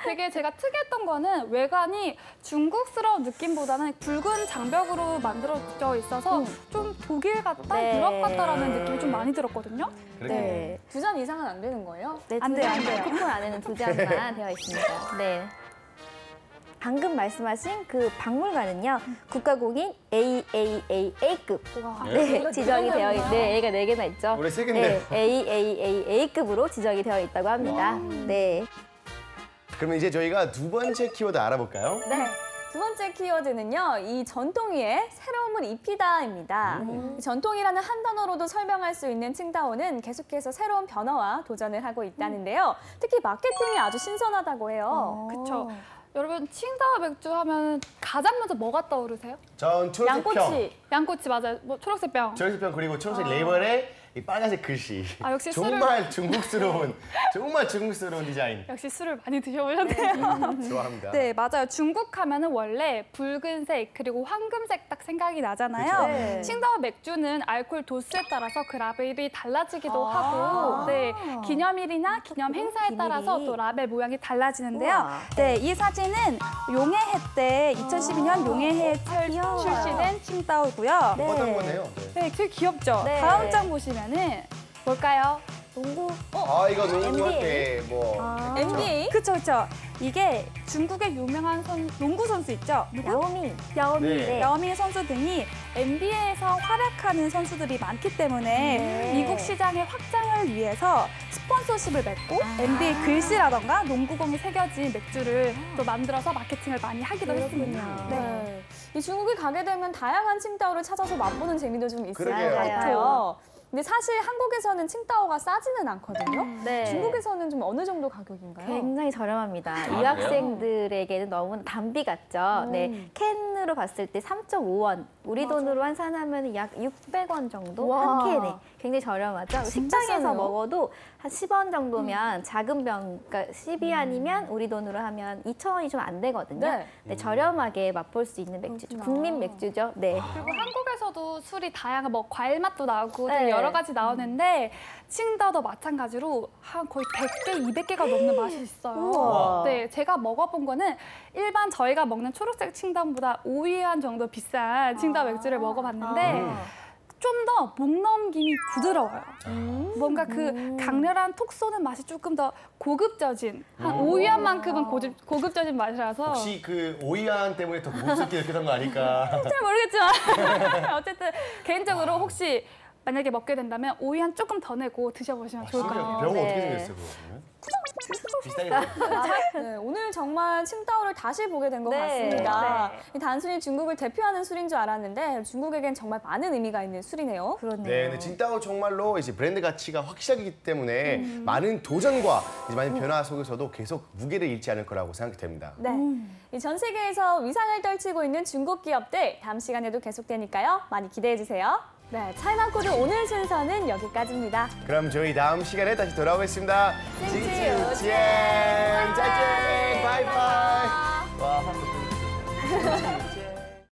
되게 제가 특이했던 거는 외관이 중국스러운 느낌보다는 붉은 장벽으로 만들어져 있어서 좀 독일 같다, 네. 유럽 같다라는 느낌이 좀 많이 들었거든요. 그렇게. 네. 2잔 이상은 안 되는 거예요? 네, 안 돼요, 안 돼요. 쿠폰 안에는 두 잔만 되어 있습니다. 네. 방금 말씀하신 그 박물관은요, 국가공인 AAAA급. 네, 지정이 되어 있, 네, A가 4개나 있죠. 올해 세 개인데. 네, AAAA급으로 지정이 되어 있다고 합니다. 네. 그러면 이제 저희가 두 번째 키워드 알아볼까요? 네. 두 번째 키워드는요, 이 전통위에 새로움을 입히다입니다. 이 전통이라는 한 단어로도 설명할 수 있는 칭다오는 계속해서 새로운 변화와 도전을 하고 있다는데요. 특히 마케팅이 아주 신선하다고 해요. 그쵸. 여러분, 칭다오 맥주 하면 가장 먼저 뭐가 떠오르세요? 전 초록색 병. 양꼬치. 양꼬치 맞아요. 뭐 초록색 병. 초록색 병 그리고 초록색 레이블에 이 빨간색 글씨. 아, 역시 정말 중국스러운 디자인. 역시 술을 많이 드셔보셨네요. 좋아합니다. 네, 맞아요. 중국 하면은 원래 붉은색 그리고 황금색 딱 생각이 나잖아요. 그쵸. 네. 칭다오 맥주는 알코올 도수에 따라서 그 라벨이 달라지기도 하고, 네, 기념일이나 기념 행사에 비밀이. 따라서 또 라벨 모양이 달라지는데요. 우와. 네, 이 사진은 용해해 때 2012년 용해해에 귀여워요. 출시된 칭다오고요. 네. 똑같은 거네요. 네. 네, 되게 귀엽죠. 네. 다음 장 보시면은 뭘까요? 농구. 아 이거 농구할 NBA. 때 뭐. 아. NBA? 그쵸, 그쵸. 이게 중국의 유명한 농구 선수 있죠? 야오밍. 야오밍. 네. 네. 야오밍 선수 등이 NBA에서 활약하는 선수들이 많기 때문에 네. 미국 시장의 확장을 위해서 스폰서십을 맺고 NBA 글씨라던가 농구공이 새겨진 맥주를 또 만들어서 마케팅을 많이 하기도 했습니다. 네. 네. 이 중국에 가게 되면 다양한 칭따오를 찾아서 맛보는 재미도 좀 있을 것 그러게요. 같아요. 근데 사실 한국에서는 칭따오가 싸지는 않거든요. 네. 중국에서는 좀 어느 정도 가격인가요? 굉장히 저렴합니다. 그래요? 유학생들에게는 너무 담비 같죠. 네, 캔으로 봤을 때 3.5원, 우리 돈으로 환산하면 약 600원 정도 와. 한 캔에. 굉장히 저렴하죠. 진짜 식당에서 싸네요. 먹어도 한 10원 정도면 작은 병, 그러니까 12안이면 우리 돈으로 하면 2,000원이 좀 안 되거든요. 네. 네, 저렴하게 맛볼 수 있는 맥주죠. 그렇구나. 국민 맥주죠. 네. 그리고 한국에서도 술이 다양한 뭐 과일 맛도 나오고 네. 되게 여러 가지 나오는데 칭다오도 마찬가지로 한 거의 100개, 200개가 넘는 맛이 있어요. 우와. 네, 제가 먹어본 거는 일반 저희가 먹는 초록색 칭다오보다 5위안 정도 비싼 칭다오 맥주를 먹어봤는데 좀 더 목 넘김이 부드러워요. 뭔가 그 강렬한 톡 쏘는 맛이 조금 더 고급져진 한 5위안만큼은 고급져진 맛이라서 혹시 그 오이안 때문에 더 고급스럽게 느꼈던 거 아닐까? 잘 모르겠지만 어쨌든 개인적으로 혹시 만약에 먹게 된다면 5위안 조금 더 내고 드셔보시면 좋을 것 같아요. 병은 네. 어떻게 생겼어요, 그거 보면? 비슷하게 생겼어요. 네, 오늘 정말 칭따오를 다시 보게 된 것 네. 같습니다. 이 단순히 중국을 대표하는 술인 줄 알았는데 중국에겐 정말 많은 의미가 있는 술이네요. 그렇네요. 네, 근데 칭따오 정말로 이제 브랜드 가치가 확실하기 때문에 많은 도전과 이제 많은 변화 속에서도 계속 무게를 잃지 않을 거라고 생각이 됩니다. 네. 이 전 세계에서 위상을 떨치고 있는 중국 기업들 다음 시간에도 계속되니까요. 많이 기대해 주세요. 네, 차이나코드 오늘 순서는 여기까지입니다. 그럼 저희 다음 시간에 다시 돌아오겠습니다. 찡찡 찡찡